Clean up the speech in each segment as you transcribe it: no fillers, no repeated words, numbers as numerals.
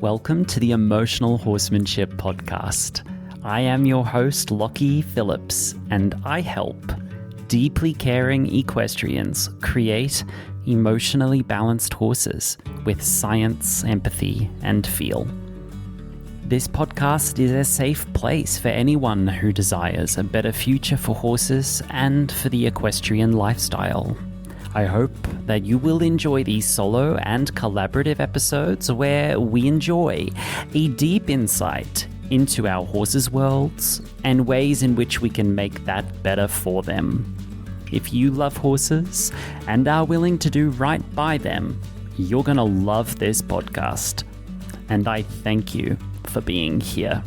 Welcome to the Emotional Horsemanship podcast. I am your host, Lockie Phillips, and I help deeply caring equestrians create emotionally balanced horses with science, empathy, and feel. This podcast is a safe place for anyone who desires a better future for horses and for the equestrian lifestyle. I hope that you will enjoy these solo and collaborative episodes where we enjoy a deep insight into our horses' worlds and ways in which we can make that better for them. If you love horses and are willing to do right by them, you're going to love this podcast. And I thank you for being here.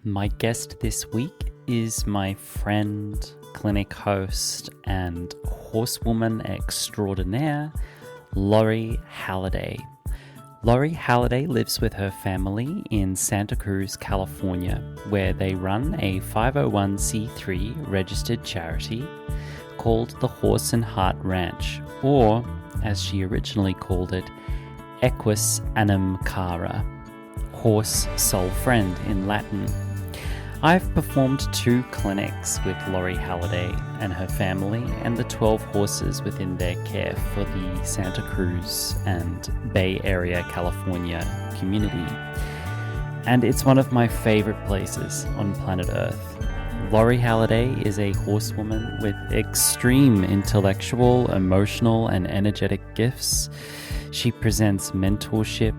My guest this week is my friend, clinic host, and horsewoman extraordinaire, Lori Halliday. Lori Halliday lives with her family in Santa Cruz, California, where they run a 501c3 registered charity called the Horse and Heart Ranch, or, as she originally called it, Equus Anam Cara, horse soul friend in Latin. I've performed 2 clinics with Lori Halliday and her family and the 12 horses within their care for the Santa Cruz and Bay Area, California community. And it's one of my favorite places on planet Earth. Lori Halliday is a horsewoman with extreme intellectual, emotional, and energetic gifts. She presents mentorship,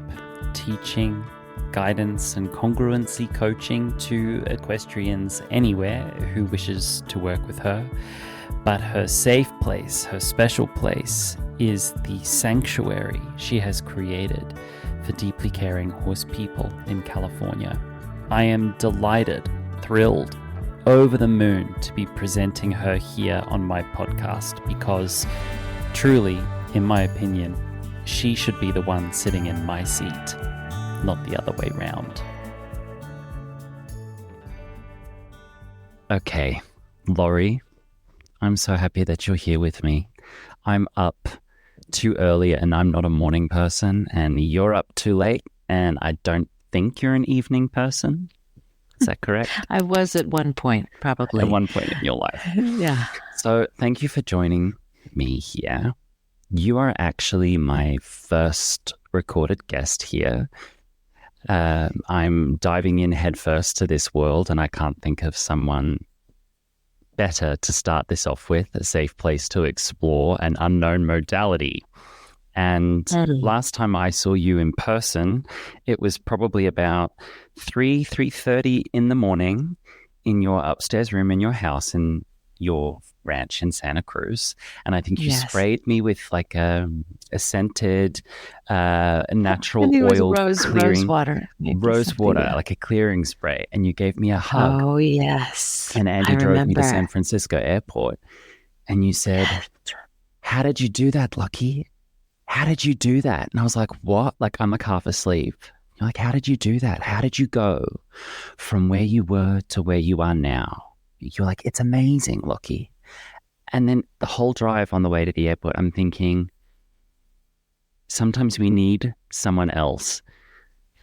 teaching, guidance and congruency coaching to equestrians anywhere who wishes to work with her. But her safe place, her special place, is the sanctuary she has created for deeply caring horse people in California. I am delighted, thrilled, over the moon to be presenting her here on my podcast because truly, in my opinion, she should be the one sitting in my seat, not the other way round. Okay, Lori, I'm so happy that you're here with me. I'm up too early and I'm not a morning person, and you're up too late and I don't think you're an evening person. Is that correct? I was at one point, probably. At one point in your life. Yeah. So thank you for joining me here. You are actually my first recorded guest here. I'm diving in headfirst to this world, and I can't think of someone better to start this off with, a safe place to explore an unknown modality. And last time I saw you in person, it was probably about 3:30 in the morning in your upstairs room in your house in your ranch in Santa Cruz. And I think you sprayed me with like a scented, natural oil rose water, like a clearing spray. And you gave me a hug. Oh, yes. And Andy drove me to San Francisco airport. And you said, "How did you do that, Lucky? How did you do that?" And I was like, "What?" Like, I'm like half asleep. You're like, "How did you do that? How did you go from where you were to where you are now?" You're like, "It's amazing, Lucky." And then the whole drive on the way to the airport, I'm thinking, sometimes we need someone else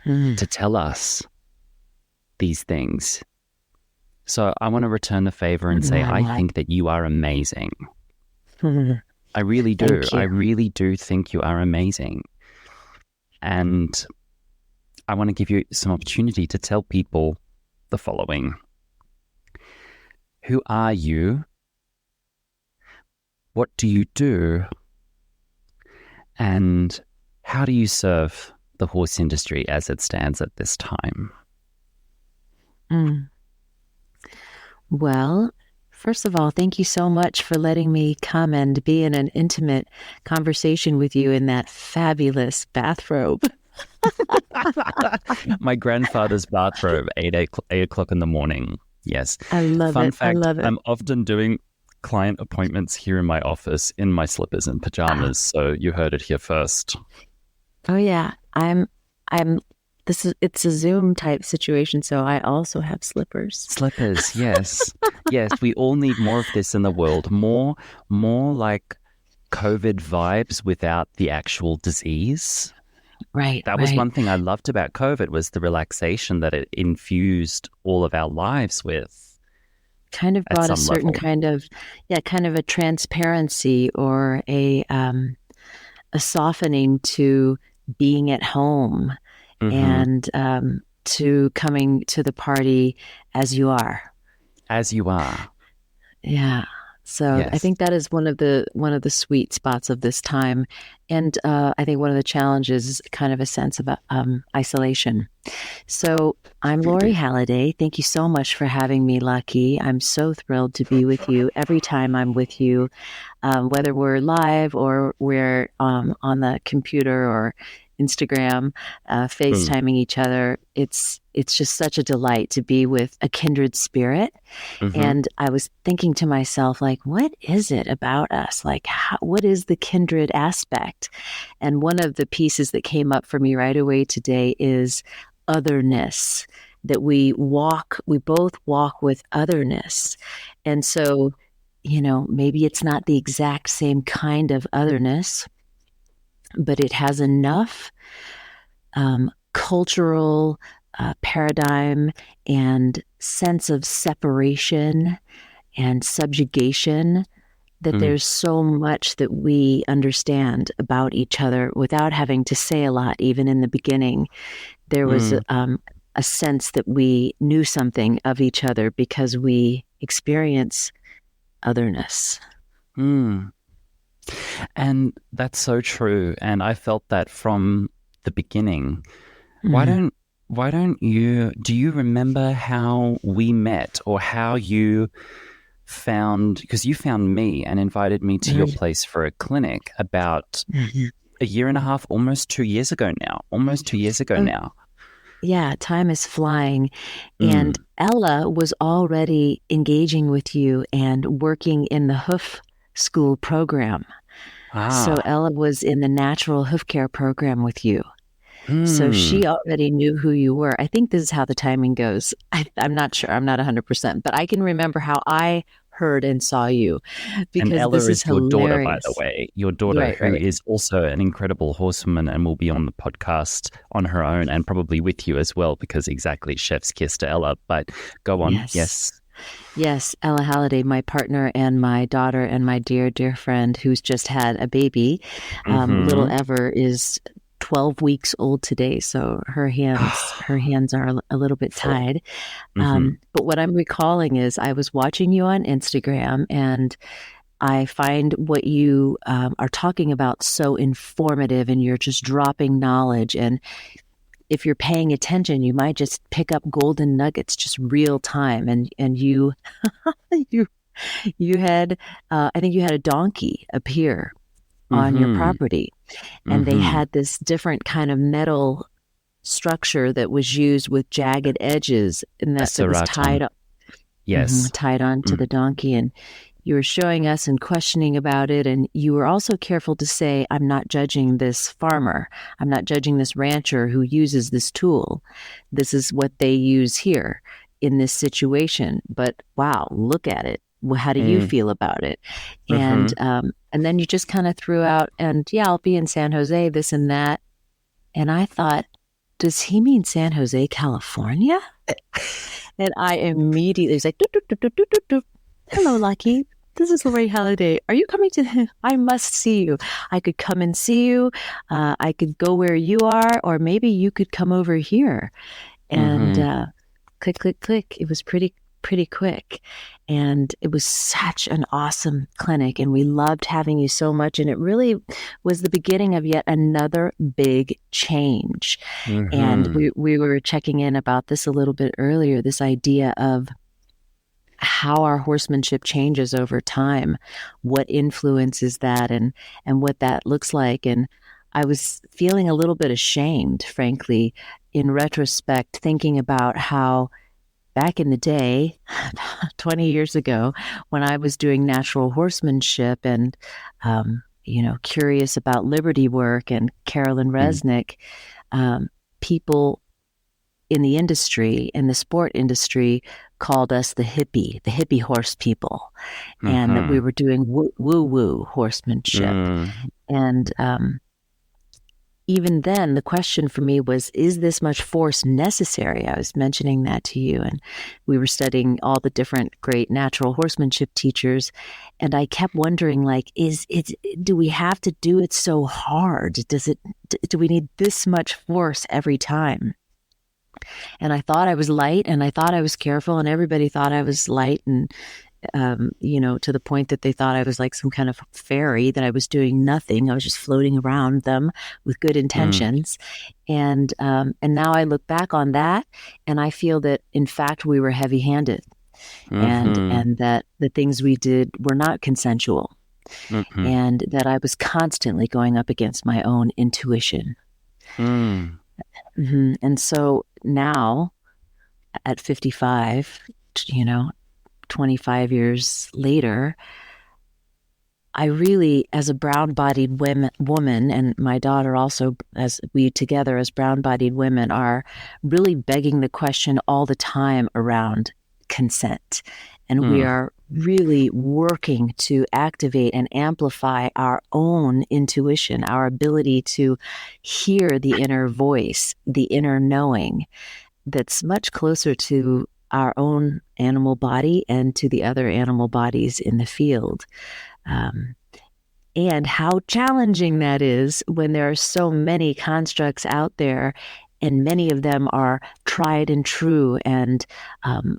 to tell us these things. So I want to return the favor and say, I think that you are amazing. I really do. I really do think you are amazing. And I want to give you some opportunity to tell people the following. Who are you? What do you do? And how do you serve the horse industry as it stands at this time? Well, first of all, thank you so much for letting me come and be in an intimate conversation with you in that fabulous bathrobe. My grandfather's bathrobe, 8 o'clock in the morning. Yes. I love Fun it. fact, I love it. I'm often doing client appointments here in my office in my slippers and pajamas. So you heard it here first. Oh yeah. It's a Zoom type situation, so I also have slippers. Slippers, yes. Yes, we all need more of this in the world. More like COVID vibes without the actual disease. Right, That was right. one thing I loved about COVID, was the relaxation that it infused all of our lives with Kind of at brought a some certain level. kind of, yeah, kind of a transparency or a softening to being at home Mm-hmm. and to coming to the party as you are. As you are. Yeah. So I Yes. think that is one of the sweet spots of this time, and I think one of the challenges is kind of a sense of isolation. So I'm Lori Halliday. Thank you so much for having me, Lucky. I'm so thrilled to be with you every time I'm with you, whether we're live or we're on the computer or Instagram, Mm. FaceTiming each other. It's just such a delight to be with a kindred spirit. Mm-hmm. And I was thinking to myself, like, what is it about us? Like, what is the kindred aspect? And one of the pieces that came up for me right away today is otherness, that we both walk with otherness. And so, maybe it's not the exact same kind of otherness, but it has enough cultural paradigm and sense of separation and subjugation that Mm. there's so much that we understand about each other without having to say a lot. Even in the beginning, there was Mm. a sense that we knew something of each other because we experience otherness. Mm. And that's so true. And I felt that from the beginning. Why Mm-hmm. don't do you remember how we met, or how you found, because you found me and invited me to your place for a clinic about Mm-hmm. a year and a half, almost 2 years ago now. Almost 2 years ago Oh, now. yeah, time is flying. And Mm. Ella was already engaging with you and working in the hoof school program. So Ah. Ella was in the natural hoof care program with you. So Mm. she already knew who you were. I think this is how the timing goes. I'm not sure. I'm not 100%, but I can remember how I heard and saw you And because Ella this is is your daughter, by the hilarious. way. Your daughter, Right, who right. is also an incredible horsewoman and will be on the podcast on her own, and probably with you as well, because exactly, chef's kiss to Ella. But go on. Yes. Yes. Yes, Ella Halliday, my partner and my daughter and my dear, dear friend who's just had a baby. Little Mm-hmm. Ever is 12 weeks old today, so her hands are a little bit Full. tied. Mm-hmm. But what I'm recalling is I was watching you on Instagram, and I find what you are talking about so informative, and you're just dropping knowledge. And if you're paying attention, you might just pick up golden nuggets, just real time. And you you you had I think you had a donkey appear on your Mm-hmm. property, and they Mm-hmm. had this different kind of metal structure that was used with jagged edges, and A that was seraton. Yes. tied on to Mm. the donkey. And you were showing us and questioning about it. And you were also careful to say, I'm not judging this farmer. I'm not judging this rancher who uses this tool. This is what they use here in this situation. But wow, look at it. How do you Mm. feel about it? Mm-hmm. And then you just kind of threw out, and yeah, I'll be in San Jose, this and that. And I thought, does he mean San Jose, California? And I immediately was like, doop, doop, doop, doop, doop, doop. Hello, Lucky. This is Lori Halliday. Are you coming to? I must see you. I could come and see you. I could go where you are, or maybe you could come over here. And Mm-hmm. click, click, click. It was pretty quick. And it was such an awesome clinic. And we loved having you so much. And it really was the beginning of yet another big change. And Mm-hmm. we were checking in about this a little bit earlier, this idea of how our horsemanship changes over time, what influences that, and what that looks like. And I was feeling a little bit ashamed, frankly, in retrospect, thinking about how back in the day, 20 years ago, when I was doing natural horsemanship and, curious about liberty work and Carolyn Mm. Resnick, people in the industry, in the sport industry, called us the hippie horse people, and that we Mm-hmm. were doing woo horsemanship. Mm. And even then, the question for me was, is this much force necessary? I was mentioning that to you, and we were studying all the different great natural horsemanship teachers, and I kept wondering, like, do we have to do it so hard? Do we need this much force every time? And I thought I was light, and I thought I was careful, and everybody thought I was light, and to the point that they thought I was like some kind of fairy, that I was doing nothing. I was just floating around them with good Mm. intentions. And now I look back on that, and I feel that in fact we were heavy-handed, and Mm-hmm. that the things we did were not consensual, Mm-hmm. and that I was constantly going up against my own intuition. Mm. And so now at 55, 25 years later, I really, as a brown-bodied woman, and my daughter also, as we together as brown-bodied women, are really begging the question all the time around consent. And we Mm. are really working to activate and amplify our own intuition, our ability to hear the inner voice, the inner knowing that's much closer to our own animal body and to the other animal bodies in the field. Um, and how challenging that is when there are so many constructs out there, and many of them are tried and true. And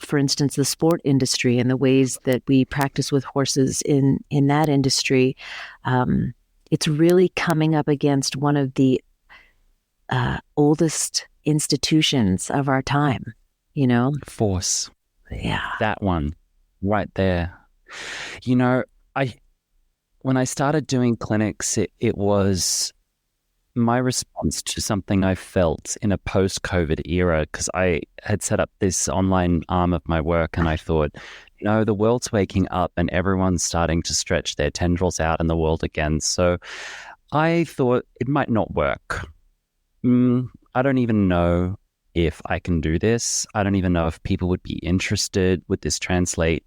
for instance, the sport industry and the ways that we practice with horses in that industry, it's really coming up against one of the oldest institutions of our time, you know? Force. Yeah. That one right there. You know, I when I started doing clinics, it was my response to something I felt in a post-COVID era, because I had set up this online arm of my work, and I thought, the world's waking up and everyone's starting to stretch their tendrils out in the world again. So I thought it might not work. I don't even know if I can do this. I don't even know if people would be interested. Would this translate?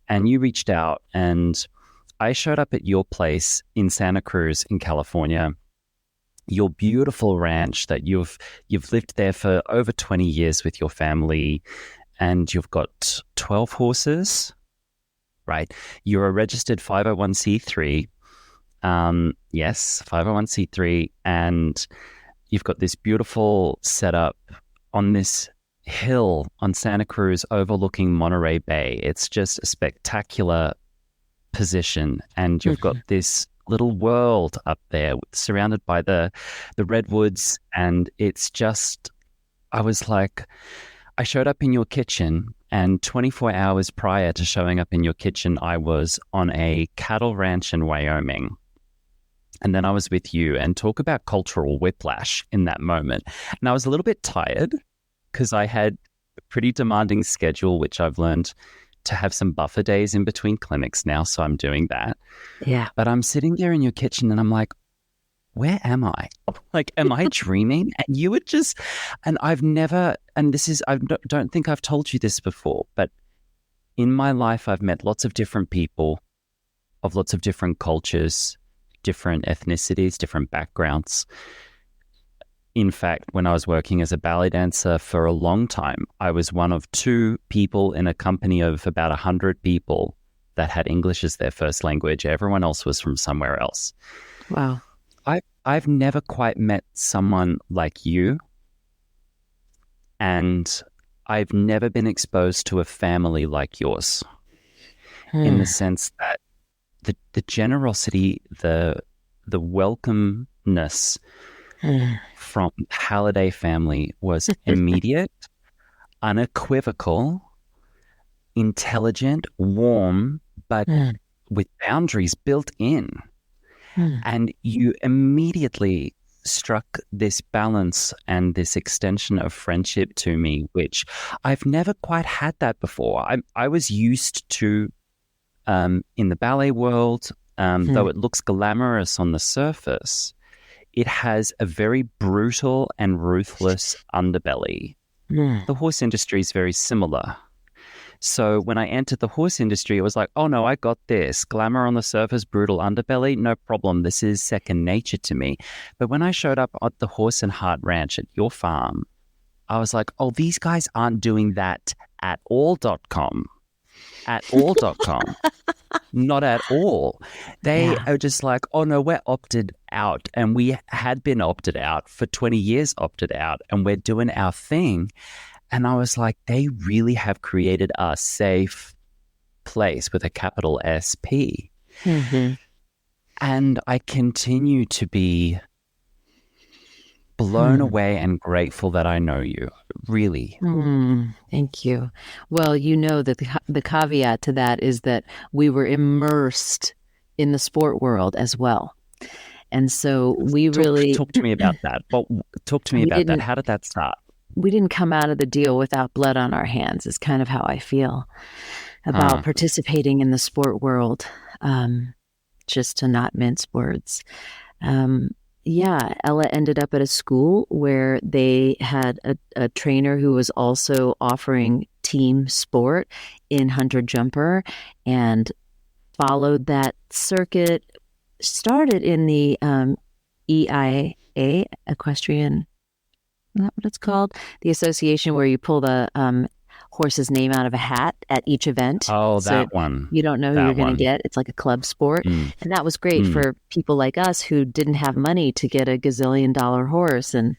And you reached out, and I showed up at your place in Santa Cruz in California, your beautiful ranch that you've lived there for over 20 years with your family, and you've got 12 horses, right? You're a registered 501c3. Yes, 501c3, and you've got this beautiful setup on this hill on Santa Cruz overlooking Monterey Bay. It's just a spectacular position, and you've got this little world up there surrounded by the redwoods, and it's just, I was like, I showed up in your kitchen, and 24 hours prior to showing up in your kitchen, I was on a cattle ranch in Wyoming. And then I was with you, and talk about cultural whiplash in that moment. And I was a little bit tired because I had a pretty demanding schedule, which I've learned to have some buffer days in between clinics now. So I'm doing that. Yeah. But I'm sitting there in your kitchen, and I'm like, where am I? Like, am I dreaming? And you would just, and I've never, and this is, I don't think I've told you this before, but in my life, I've met lots of different people of lots of different cultures, different ethnicities, different backgrounds. In fact, when I was working as a ballet dancer for a long time, I was one of two people in a company of about 100 people that had English as their first language. Everyone else was from somewhere else. Wow. I've never quite met someone like you, and I've never been exposed to a family like yours, in the sense that the generosity, the welcomeness from Halliday family was immediate, unequivocal, intelligent, warm, but with boundaries built in. And you immediately struck this balance and this extension of friendship to me, which I've never quite had that before. I was used to, in the ballet world, though it looks glamorous on the surface, it has a very brutal and ruthless underbelly. The horse industry is very similar. So when I entered the horse industry, it was like, oh no, I got this. Glamour on the surface, brutal underbelly, no problem. This is second nature to me. But when I showed up at the Horse and Heart Ranch at your farm, I was like, oh, these guys aren't doing that at all.com. At all.com. Not at all. They are just like, oh no, we're opted out. And we had been opted out for 20 years, opted out, and we're doing our thing. And I was like, they really have created a safe place with a capital SP. Mm-hmm. And I continue to be blown away and grateful that I know you, really. Thank you. Well, you know that the caveat to that is that we were immersed in the sport world as well. And so we Talk to me about that. Well, talk to me about that. How did that start? We didn't come out of the deal without blood on our hands is kind of how I feel about participating in the sport world, just to not mince words. Ella ended up at a school where they had a trainer who was also offering team sport in hunter jumper and followed that circuit, started in the EIA, equestrian, is that what it's called? The association where you pull the horse's name out of a hat at each event. Oh, so that one. You don't know who you're going to get. It's like a club sport. And that was great for people like us who didn't have money to get a gazillion-dollar horse. And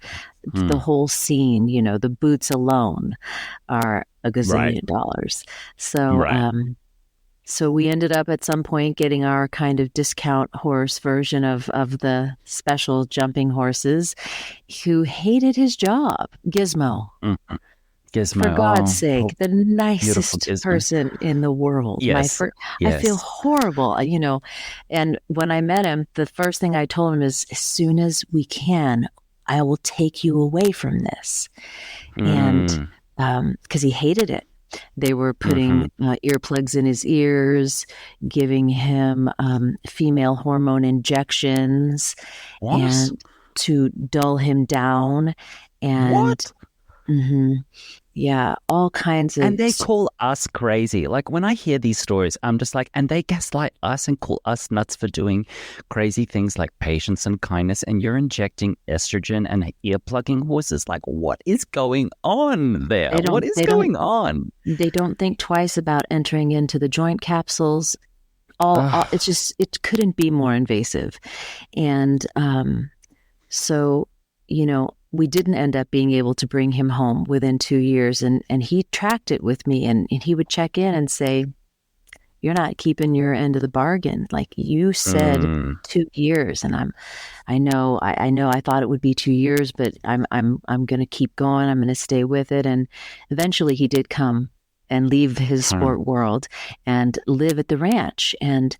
the whole scene, you know, the boots alone are a gazillion dollars. So, so we ended up at some point getting our kind of discount horse version of the special jumping horses who hated his job, Gizmo. Gizmo. For God's sake, the nicest person in the world. Yes. I feel horrible, you know. And when I met him, the first thing I told him is, as soon as we can, I will take you away from this. And because he hated it. They were putting earplugs in his ears, giving him female hormone injections and to dull him down. And all kinds of... And they call us crazy. Like when I hear these stories, I'm just like, and they gaslight us and call us nuts for doing crazy things like patience and kindness, and you're injecting estrogen and earplugging horses. Like, what is going on there? What is going on? They don't think twice about entering into the joint capsules. It's just, it couldn't be more invasive. And so, you know, we didn't end up being able to bring him home within 2 years. And he tracked it with me and he would check in and say, you're not keeping your end of the bargain. Like you said 2 years. And I know I thought it would be 2 years, but I'm going to keep going. I'm going to stay with it. And eventually he did come and leave his sport world and live at the ranch. And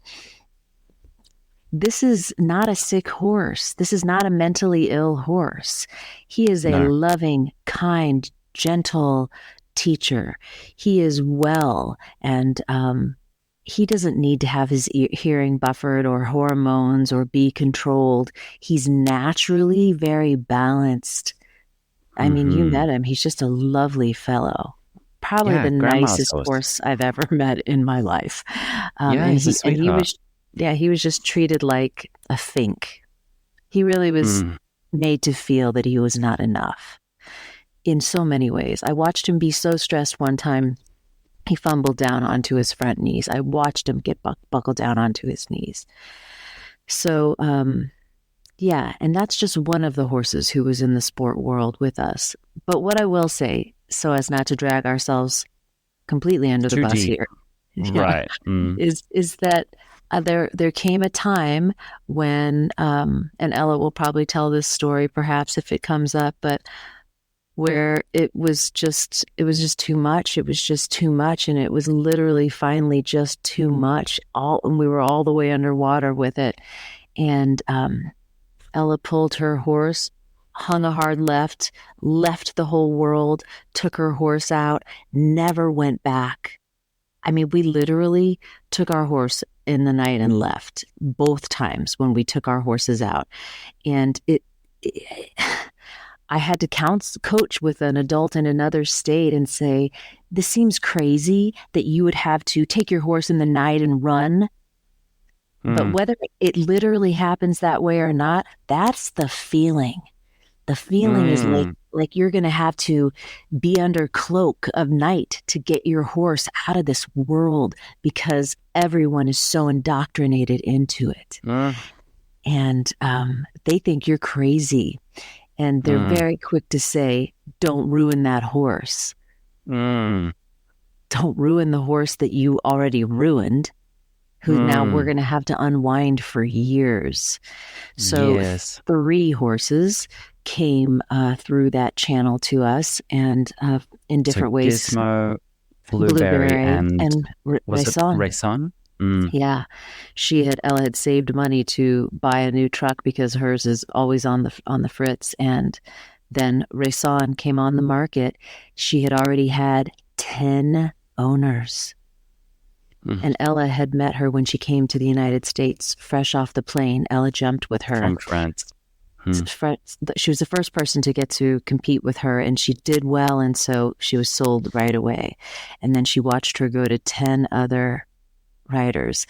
this is not a sick horse. This is not a mentally ill horse. He is a loving, kind, gentle teacher. He is well, and he doesn't need to have his hearing buffered or hormones or be controlled. He's naturally very balanced. I mean, you met him. He's just a lovely fellow. Probably the nicest horse I've ever met in my life. He's a sweetheart. He was just treated like a fink. He really was made to feel that he was not enough in so many ways. I watched him be so stressed one time, he fumbled down onto his front knees. I watched him get buckled down onto his knees. So, and that's just one of the horses who was in the sport world with us. But what I will say, so as not to drag ourselves completely under the bus here, is that there came a time when, and Ella will probably tell this story perhaps if it comes up, but where it was just too much. It was just too much, and it was literally finally just too much. And we were all the way underwater with it. And Ella pulled her horse, hung a hard left the whole world, took her horse out, never went back. I mean, we literally took our horse in the night and left both times when we took our horses out. And I had to coach with an adult in another state and say, this seems crazy that you would have to take your horse in the night and run. But whether it literally happens that way or not, that's the feeling. The feeling is like you're going to have to be under cloak of night to get your horse out of this world because everyone is so indoctrinated into it. And they think you're crazy. And they're very quick to say, don't ruin that horse. Don't ruin the horse that you already ruined, who now we're going to have to unwind for years. So 3 horses came through that channel to us, and in different ways. Gizmo, Blueberry, and Raison. Raison? Yeah, Ella had saved money to buy a new truck because hers is always on the fritz. And then Raison came on the market. She had already had 10 owners. And Ella had met her when she came to the United States, fresh off the plane. Ella jumped with her. From France. She was the first person to get to compete with her, and she did well, and so she was sold right away. And then she watched her go to 10 other riders.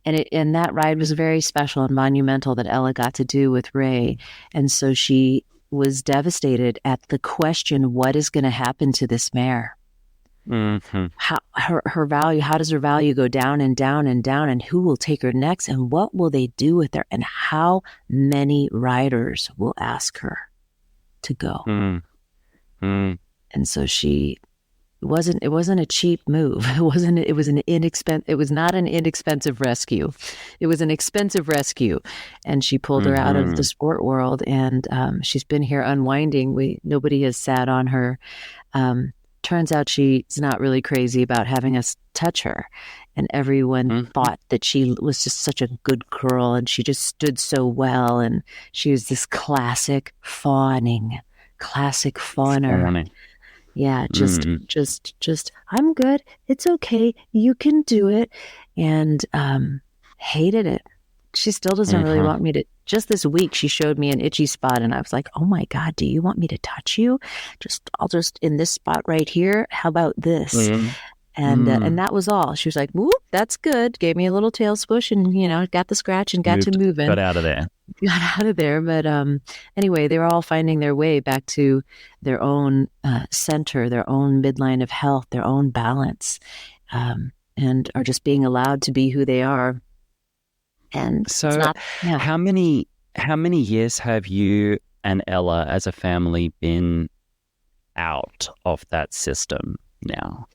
And that ride was very special and monumental that Ella got to do with Ray. And so she was devastated at the question, what is going to happen to this mare? How her value, how does her value go down and down and down, and who will take her next, and what will they do with her, and how many riders will ask her to go? And so it wasn't a cheap move. It was not an inexpensive rescue. It was an expensive rescue. And she pulled her out of the sport world, and she's been here unwinding. Nobody has sat on her. Turns out she's not really crazy about having us touch her. And everyone thought that she was just such a good girl, and she just stood so well. And she was this classic fawner. Yeah, just, I'm good. It's okay. You can do it. And hated it. She still doesn't really want me to. Just this week, she showed me an itchy spot, and I was like, oh my God, do you want me to touch you? I'll just in this spot right here. How about this? And that was all. She was like, whoop, that's good. Gave me a little tail spush, and, got the scratch and got to moving. Got out of there. But anyway, they were all finding their way back to their own center, their own midline of health, their own balance, and are just being allowed to be who they are. And so how many years have you and Ella as a family been out of that system now?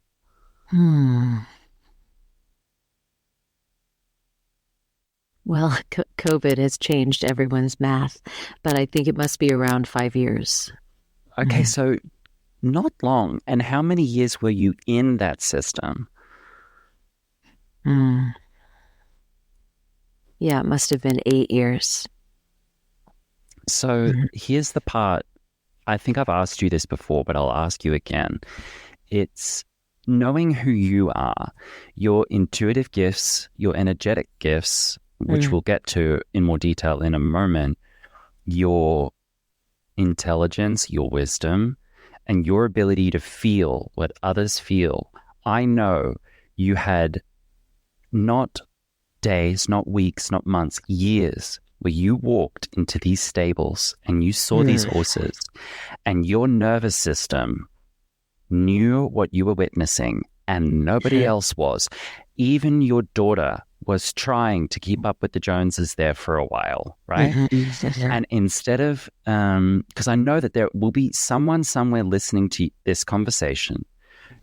Well, COVID has changed everyone's math, but I think it must be around 5 years. Okay, so not long. And how many years were you in that system? Yeah, it must have been 8 years. So here's the part. I think I've asked you this before, but I'll ask you again. It's knowing who you are, your intuitive gifts, your energetic gifts, which we'll get to in more detail in a moment, your intelligence, your wisdom, and your ability to feel what others feel. I know you had not days, not weeks, not months, years where you walked into these stables and you saw these horses, and your nervous system knew what you were witnessing and nobody else was. Even your daughter was trying to keep up with the Joneses there for a while, right? And instead of, because I know that there will be someone somewhere listening to this conversation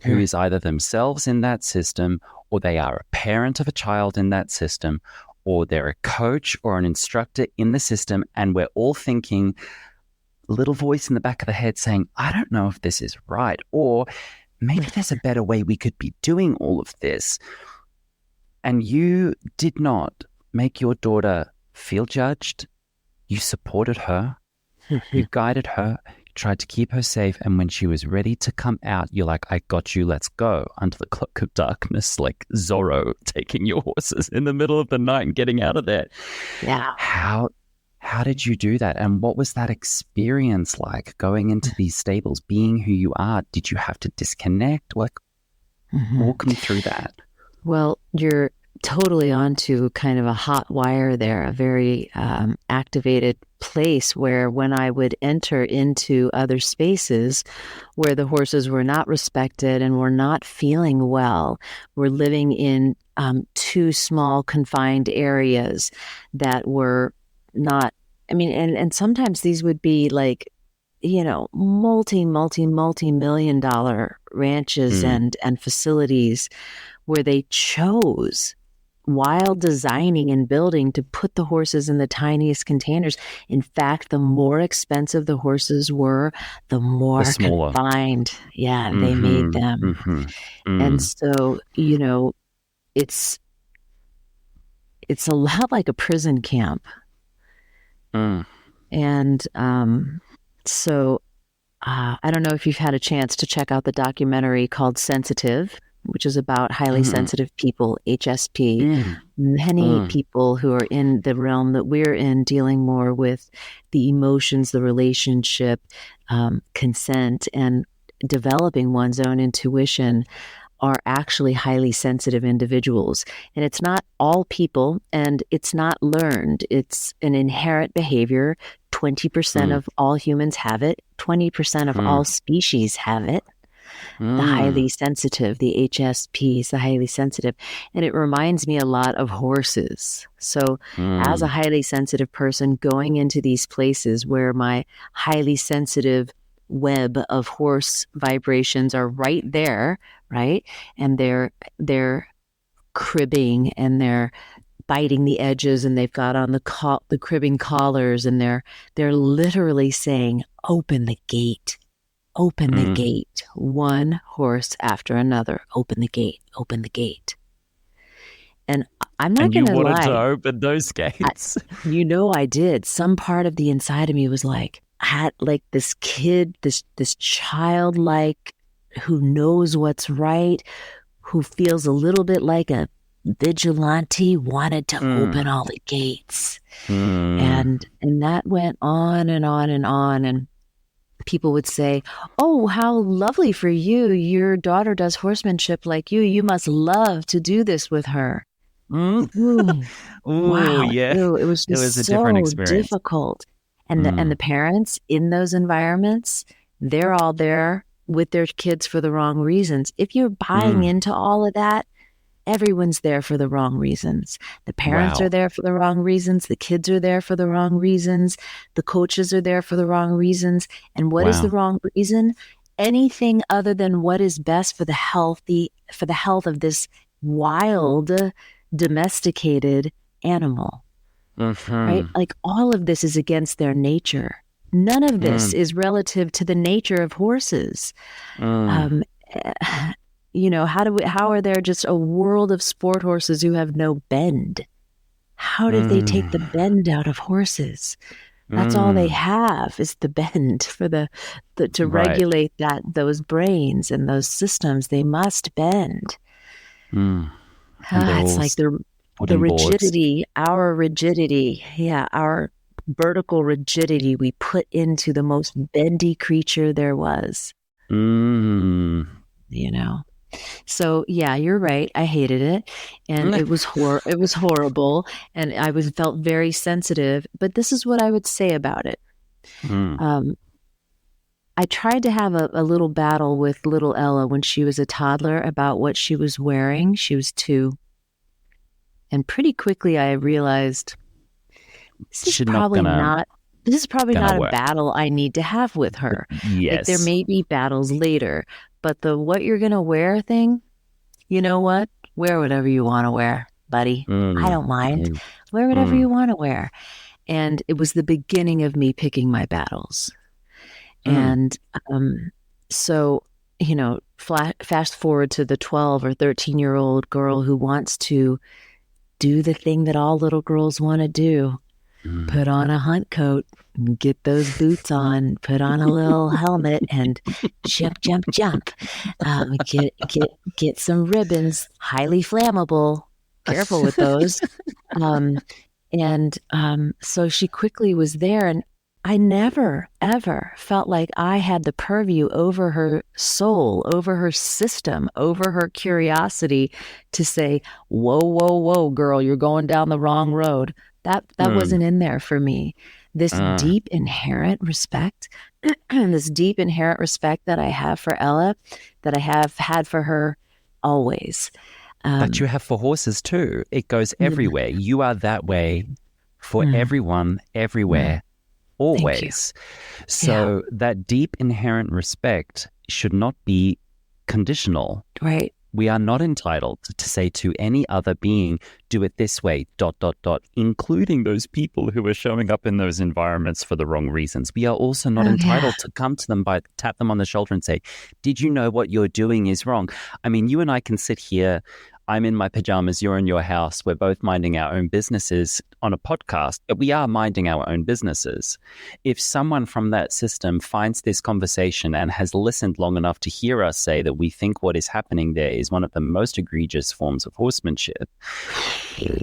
who is either themselves in that system, or they are a parent of a child in that system, or they're a coach or an instructor in the system, and we're all thinking, little voice in the back of the head saying, I don't know if this is right, or maybe there's a better way we could be doing all of this. And you did not make your daughter feel judged. You supported her. You guided her. Tried to keep her safe, and when she was ready to come out, you're like, I got you, let's go, under the cloak of darkness, like Zorro taking your horses in the middle of the night and getting out of there. Yeah. How did you do that? And what was that experience like, going into these stables, being who you are? Did you have to disconnect? Like, Walk me through that. Well, you're totally onto kind of a hot wire there, a very activated place where when I would enter into other spaces where the horses were not respected and were not feeling well, were living in too small, confined areas that were not, I mean, and sometimes these would be like, multi-million dollar ranches and facilities where they chose, while designing and building, to put the horses in the tiniest containers. In fact, the more expensive the horses were, the more confined, they made them. And so, it's a lot like a prison camp. And so I don't know if you've had a chance to check out the documentary called Sensitive, which is about highly sensitive people, HSP. Many people who are in the realm that we're in, dealing more with the emotions, the relationship, consent, and developing one's own intuition, are actually highly sensitive individuals. And it's not all people, and it's not learned. It's an inherent behavior. 20% of all humans have it. 20% of all species have it. The highly sensitive, the HSPs, the highly sensitive. And it reminds me a lot of horses. So as a highly sensitive person, going into these places where my highly sensitive web of horse vibrations are right there, right? And they're cribbing and they're biting the edges, and they've got on the cribbing collars, and they're literally saying, open the gate. Open the gate. One horse after another. Open the gate. Open the gate. And I'm not going to lie. You wanted to open those gates. I did. Some part of the inside of me was had this kid, this childlike, who knows what's right, who feels a little bit like a vigilante, wanted to open all the gates. And that went on and on and on. And people would say, oh, how lovely for you. Your daughter does horsemanship like you. You must love to do this with her. Ooh, wow. Yeah. Ew, it was just a different experience. Difficult. And the parents in those environments, they're all there with their kids for the wrong reasons. If you're buying into all of that, everyone's there for the wrong reasons. The parents are there for the wrong reasons. The kids are there for the wrong reasons. The coaches are there for the wrong reasons. And what is the wrong reason? Anything other than what is best for the health of this wild, domesticated animal. Right? Like, all of this is against their nature. None of this is relative to the nature of horses. How are there just a world of sport horses who have no bend? How did they take the bend out of horses? That's all they have, is the bend for to regulate those brains and those systems. They must bend. It's like the rigidity, our vertical rigidity we put into the most bendy creature there was. So yeah, you're right. I hated it, and it was horrible, and I felt very sensitive. But this is what I would say about it. I tried to have a little battle with little Ella when she was a toddler about what she was wearing. She was 2, and pretty quickly I realized this is probably not a battle I need to have with her. Yes, there may be battles later. But the what you're going to wear thing, you know what? Wear whatever you want to wear, buddy. I don't mind. Wear whatever you want to wear. And it was the beginning of me picking my battles. And so, fast forward to the 12 or 13-year-old girl who wants to do the thing that all little girls want to do. Put on a hunt coat, get those boots on, put on a little helmet, and jump. Get some ribbons, highly flammable. Careful with those. So she quickly was there, and I never, ever felt like I had the purview over her soul, over her system, over her curiosity to say, whoa, whoa, whoa, girl, you're going down the wrong road. That wasn't in there for me. This deep inherent respect, this deep inherent respect that I have for Ella, that I have had for her always. That you have for horses too. It goes everywhere. You are that way for everyone, everywhere. Always. So that deep inherent respect should not be conditional. Right. We are not entitled to say to any other being, do it this way, ... including those people who are showing up in those environments for the wrong reasons. We are also not entitled to come to them tap them on the shoulder and say, did you know what you're doing is wrong? I mean, you and I can sit here. I'm in my pajamas, you're in your house. We're both minding our own businesses on a podcast, but we are minding our own businesses. If someone from that system finds this conversation and has listened long enough to hear us say that we think what is happening there is one of the most egregious forms of horsemanship,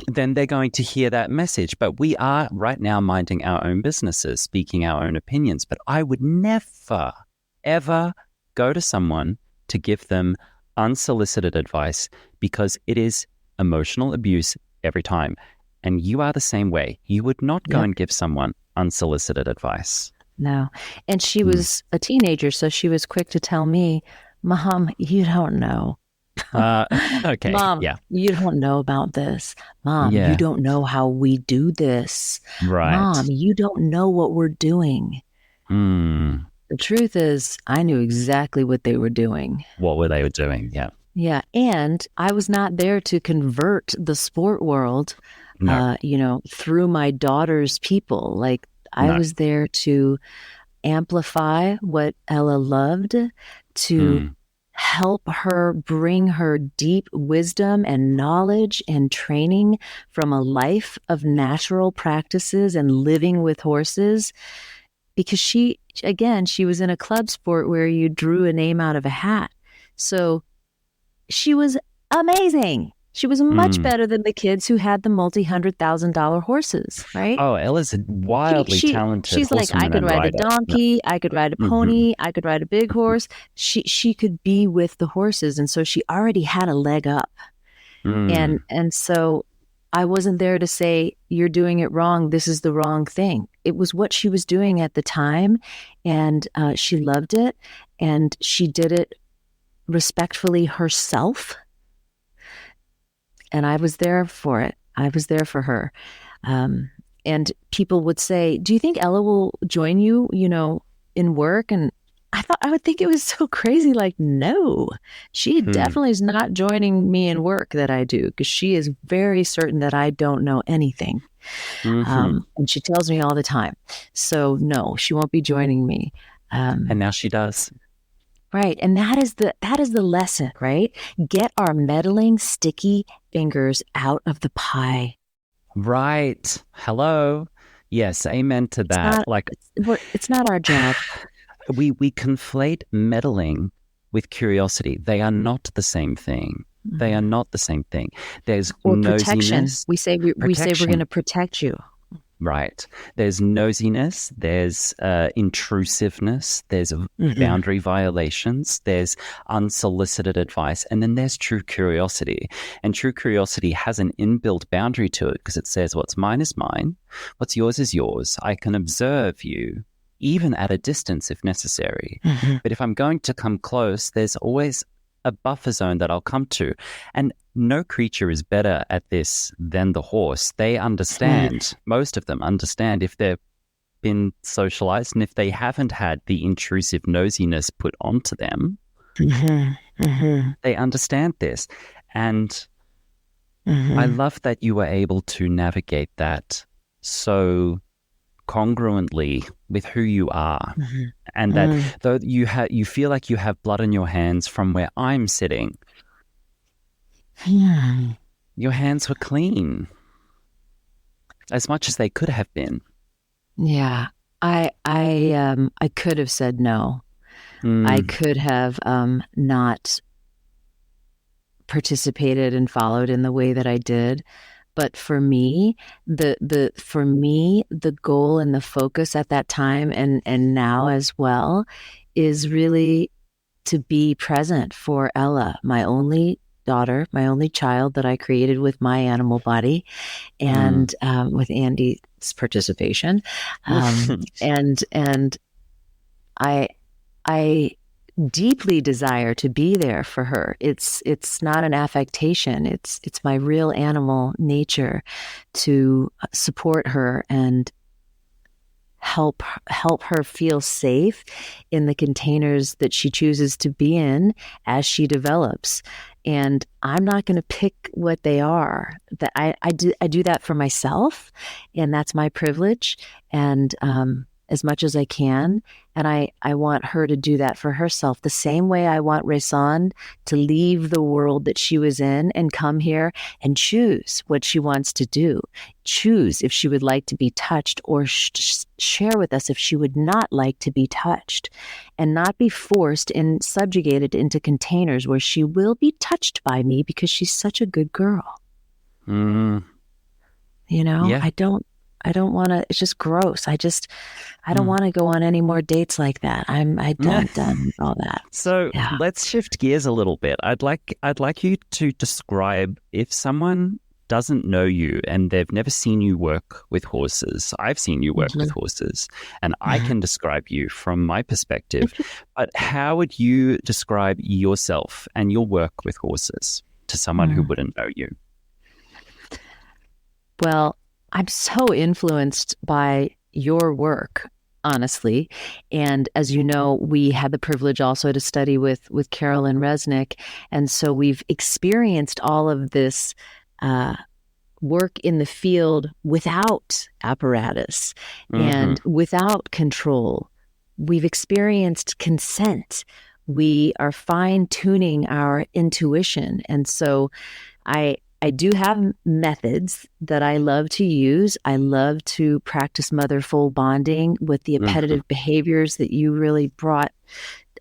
then they're going to hear that message. But we are right now minding our own businesses, speaking our own opinions. But I would never, ever go to someone to give them unsolicited advice, because it is emotional abuse every time. And you are the same way. You would not go and give someone unsolicited advice. No. And she was a teenager, so she was quick to tell me, Mom, you don't know. Okay. Mom, you don't know about this. Mom, you don't know how we do this. Right. Mom, you don't know what we're doing. The truth is, I knew exactly what they were doing. What were they doing? Yeah. Yeah. And I was not there to convert the sport world, through my daughter's people. Like, I was there to amplify what Ella loved, to help her bring her deep wisdom and knowledge and training from a life of natural practices and living with horses. Because she was in a club sport where you drew a name out of a hat. So she was amazing. She was much better than the kids who had the multi-$100,000 horses, right? Oh, Ella's a wildly talented She's like, I could ride a donkey, I could ride a pony, I could ride a big horse. She could be with the horses. And so she already had a leg up. And so I wasn't there to say, you're doing it wrong. This is the wrong thing. It was what she was doing at the time. And she loved it. And she did it respectfully herself. And I was there for it. I was there for her. And people would say, do you think Ella will join you, in work? And I would think it was so crazy. Like, no, she definitely is not joining me in work that I do, because she is very certain that I don't know anything. And she tells me all the time. So no, she won't be joining me. And now she does. Right. And that is the lesson, right? Get our meddling, sticky fingers out of the pie. Right. Hello. Yes. Amen to that. It's not our job. We conflate meddling with curiosity. They are not the same thing. They are not the same thing. There's protection. nosiness. We say we're going to protect you. Right. There's nosiness, there's intrusiveness, there's boundary violations, there's unsolicited advice, and then there's true curiosity. And true curiosity has an inbuilt boundary to it, because it says what's mine is mine, what's yours is yours. I can observe you, even at a distance if necessary. But if I'm going to come close, there's always a buffer zone that I'll come to. And no creature is better at this than the horse. They understand, most of them understand, if they've been socialized and if they haven't had the intrusive nosiness put onto them, they understand this. And I love that you were able to navigate that so congruently with who you are, and that though you feel like you have blood on your hands from where I'm sitting, your hands were clean as much as they could have been. Yeah, I could have said no. I could have not participated and followed in the way that I did. But for me, the goal and the focus at that time and now as well is really to be present for Ella, my only daughter, my only child that I created with my animal body, and with Andy's participation, and I I deeply desire to be there for her. It's not an affectation. It's my real animal nature to support her and help her feel safe in the containers that she chooses to be in as she develops. And I'm not going to pick what they are. That I do that for myself, and that's my privilege. And as much as I can. And I want her to do that for herself. The same way I want Rayson to leave the world that she was in and come here and choose what she wants to do. Choose if she would like to be touched, or share with us if she would not like to be touched, and not be forced and subjugated into containers where she will be touched by me because she's such a good girl. Mm. You know, Yeah. I don't want to, it's just gross. I don't want to go on any more dates like that. I'm done with all that. So let's shift gears a little bit. I'd like you to describe, if someone doesn't know you and they've never seen you work with horses. I've seen you work with horses, and I can describe you from my perspective. But how would you describe yourself and your work with horses to someone who wouldn't know you? Well, I'm so influenced by your work, honestly. And as you know, we had the privilege also to study with Carolyn Resnick. And so we've experienced all of this work in the field without apparatus and without control. We've experienced consent. We are fine-tuning our intuition. And so I do have methods that I love to use. I love to practice mother-foal bonding with the appetitive behaviors that you really brought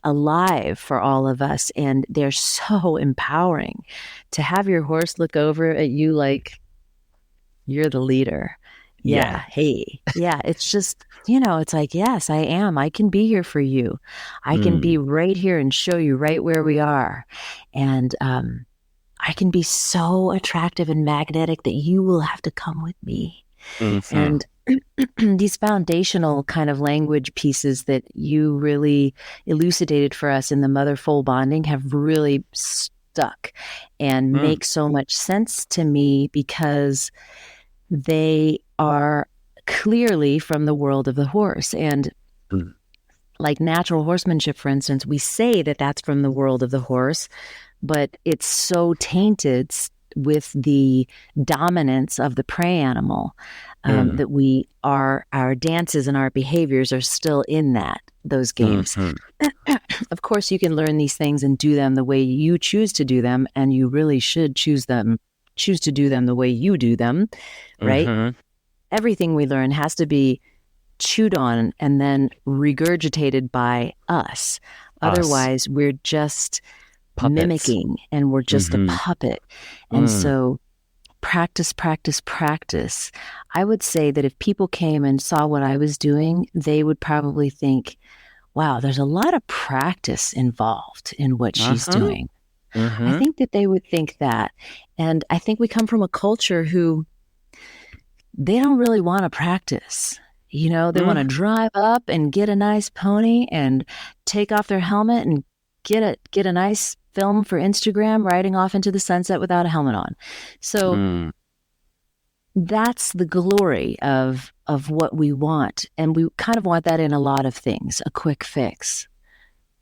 alive for all of us. And they're so empowering to have your horse look over at you like you're the leader. Yeah. Hey. Yeah. It's just, it's like, yes, I am. I can be here for you. I can be right here and show you right where we are. And, I can be so attractive and magnetic that you will have to come with me. And these foundational kind of language pieces that you really elucidated for us in the mother-foal bonding have really stuck and make so much sense to me, because they are clearly from the world of the horse. And like natural horsemanship, for instance, we say that that's from the world of the horse, but it's so tainted with the dominance of the prey animal that our dances and our behaviors are still in those games. Of course, you can learn these things and do them the way you choose to do them, and you really should choose to do them the way you do them, right? Everything we learn has to be chewed on and then regurgitated by us. Otherwise, we're just puppets. Mimicking, and we're just a puppet. And so practice. I would say that if people came and saw what I was doing, they would probably think, wow, there's a lot of practice involved in what she's doing. I think that they would think that. And I think we come from a culture who they don't really want to practice. They want to drive up and get a nice pony and take off their helmet and get a nice film for Instagram riding off into the sunset without a helmet on. So that's the glory of what we want. And we kind of want that in a lot of things, a quick fix.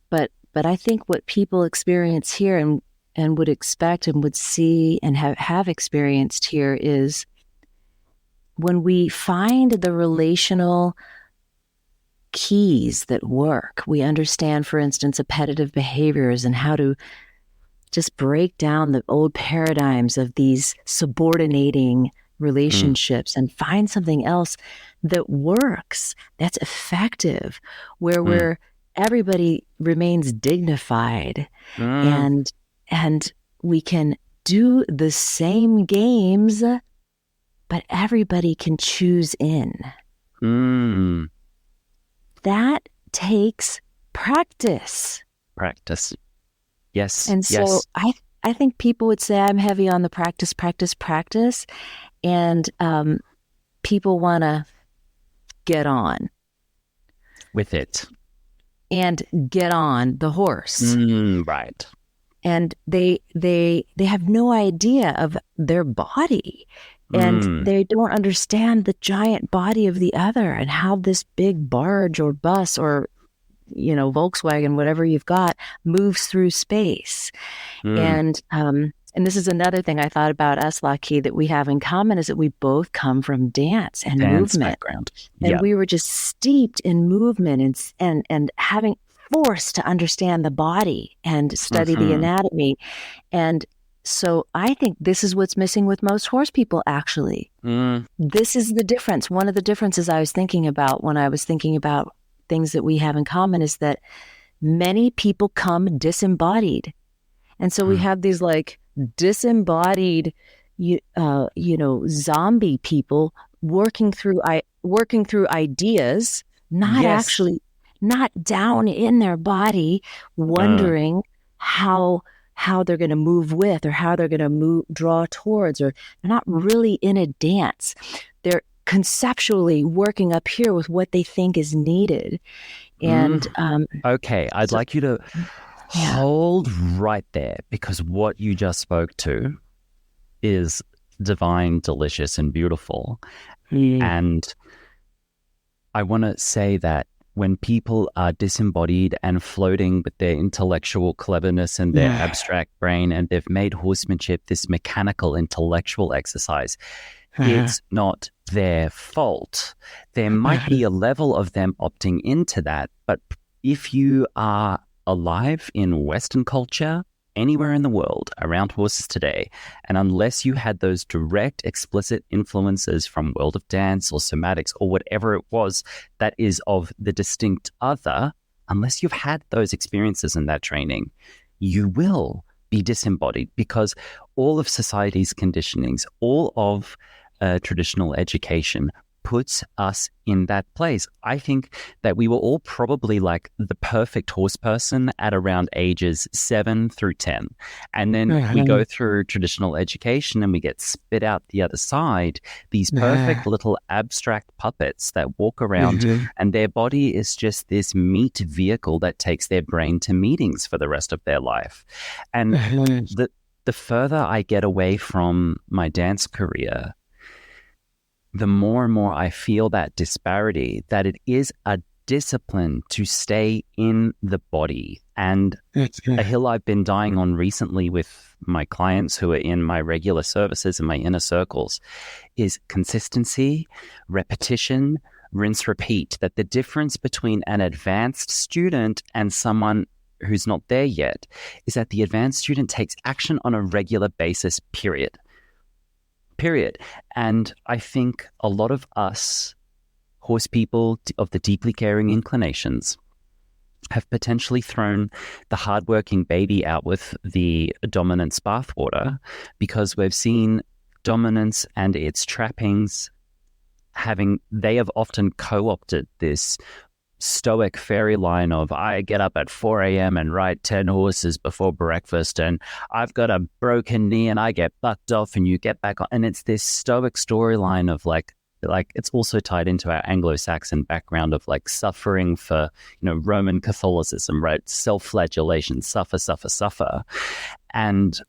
But I think what people experience here and would expect and would see and have experienced here is when we find the relational keys that work. We understand, for instance, appetitive behaviors and how to just break down the old paradigms of these subordinating relationships and find something else that works, that's effective, where everybody remains dignified and we can do the same games but everybody can choose in. Mm. That takes practice. Practice. Yes. And so yes. I think people would say I'm heavy on the practice. And people want to get on with it and get on the horse. Right. And they have no idea of their body, and they don't understand the giant body of the other and how this big barge or bus or, you know, Volkswagen, whatever you've got, moves through space. And this is another thing I thought about us, Lucky, that we have in common, is that we both come from dance movement background. And we were just steeped in movement and having forced to understand the body and study the anatomy. And so I think this is what's missing with most horse people, actually. This is the difference. One of the differences I was thinking about when I was thinking about things that we have in common is that many people come disembodied. And so we have these like disembodied, zombie people working through ideas, not down in their body, wondering how they're going to move with, or how they're going to draw towards, or they're not really in a dance. They're conceptually working up here with what they think is needed. And okay, I'd like you to hold right there, because what you just spoke to is divine, delicious, and beautiful. And I want to say that when people are disembodied and floating with their intellectual cleverness and their abstract brain, and they've made horsemanship this mechanical intellectual exercise, it's not their fault. There might be a level of them opting into that, but if you are alive in Western culture, anywhere in the world around horses today, and unless you had those direct, explicit influences from World of Dance or somatics or whatever it was that is of the distinct other, unless you've had those experiences in that training, you will be disembodied, because all of society's conditionings, all of traditional education puts us in that place. I think that we were all probably like the perfect horse person at around ages 7 through 10. And then we go through traditional education and we get spit out the other side, these perfect little abstract puppets that walk around and their body is just this meat vehicle that takes their brain to meetings for the rest of their life. And the further I get away from my dance career, the more and more I feel that disparity, that it is a discipline to stay in the body. And a hill I've been dying on recently with my clients who are in my regular services and my inner circles is consistency, repetition, rinse, repeat. That the difference between an advanced student and someone who's not there yet is that the advanced student takes action on a regular basis, period. And I think a lot of us horse people of the deeply caring inclinations have potentially thrown the hardworking baby out with the dominance bathwater, because we've seen dominance and its trappings they have often co-opted this stoic fairy line of, I get up at 4 a.m. and ride 10 horses before breakfast, and I've got a broken knee and I get bucked off and you get back on. And it's this stoic storyline of like it's also tied into our Anglo-Saxon background of like suffering for, Roman Catholicism, right? Self-flagellation, suffer. And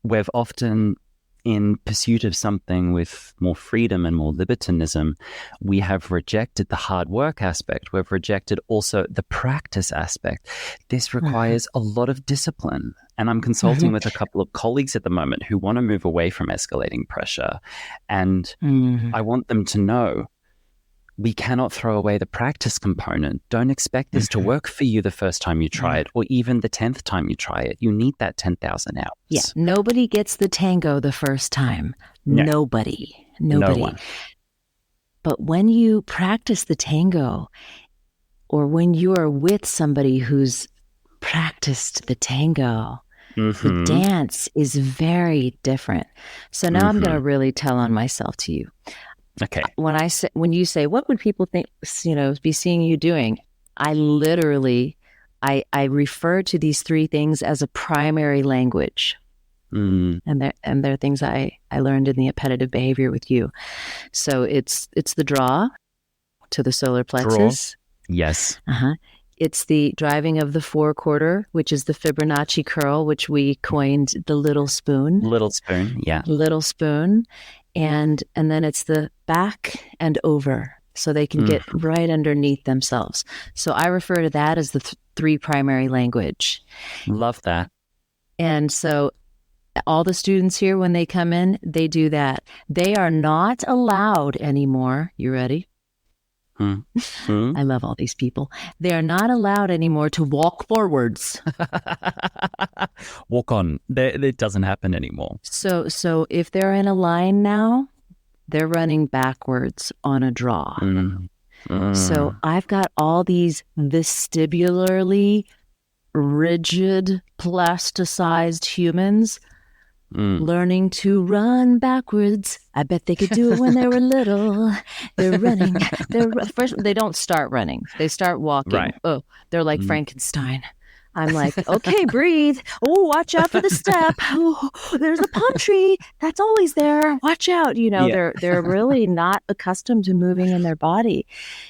we've often, in pursuit of something with more freedom and more libertinism, we have rejected the hard work aspect. We've rejected also the practice aspect. This requires a lot of discipline. And I'm consulting with a couple of colleagues at the moment who want to move away from escalating pressure. And I want them to know, we cannot throw away the practice component. Don't expect this to work for you the first time you try it, or even the 10th time you try it. You need that 10,000 hours. Yeah, nobody gets the tango the first time. No. Nobody. No one. But when you practice the tango, or when you are with somebody who's practiced the tango, The Mm-hmm. dance is very different. So now I'm going to really tell on myself to you. Okay. When you say, what would people think, be seeing you doing? I literally, I refer to these three things as a primary language. And they're things I learned in the appetitive behavior with you. So it's the draw to the solar plexus. Yes. It's the driving of the forequarter, which is the Fibonacci curl, which we coined the little spoon. Little spoon, yeah. Little spoon. And then it's the back and over, so they can get right underneath themselves. So I refer to that as the three primary language. Love that. And so all the students here, when they come in, they do that. They are not allowed anymore. You ready? I love all these people. They are not allowed anymore to walk forwards. Walk on. It doesn't happen anymore. So if they're in a line now, they're running backwards on a draw. So I've got all these vestibularly rigid, plasticized humans learning to run backwards. I bet they could do it when they were little. They're running. First, they don't start running. They start walking. Right. Oh, they're like Frankenstein. I'm like, okay, breathe. Oh, watch out for the step. Oh, there's a palm tree. That's always there. Watch out. They're really not accustomed to moving in their body.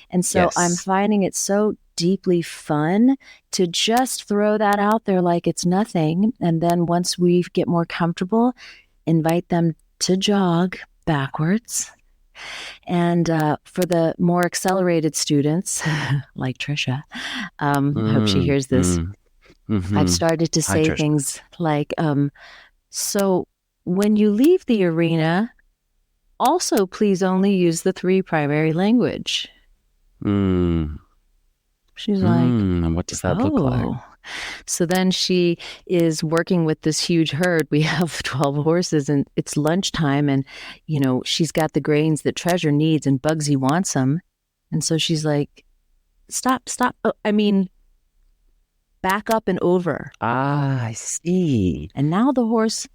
And so I'm finding it so deeply fun to just throw that out there like it's nothing. And then once we get more comfortable, invite them to jog backwards. And for the more accelerated students, like Trisha, hope she hears this. I've started to say things like, so when you leave the arena, also please only use the three primary language. She's like, what does that look like? So then she is working with this huge herd. We have 12 horses and it's lunchtime and, she's got the grains that Treasure needs and Bugsy wants them. And so she's like, stop. Back up and over. Ah, I see. And now the horses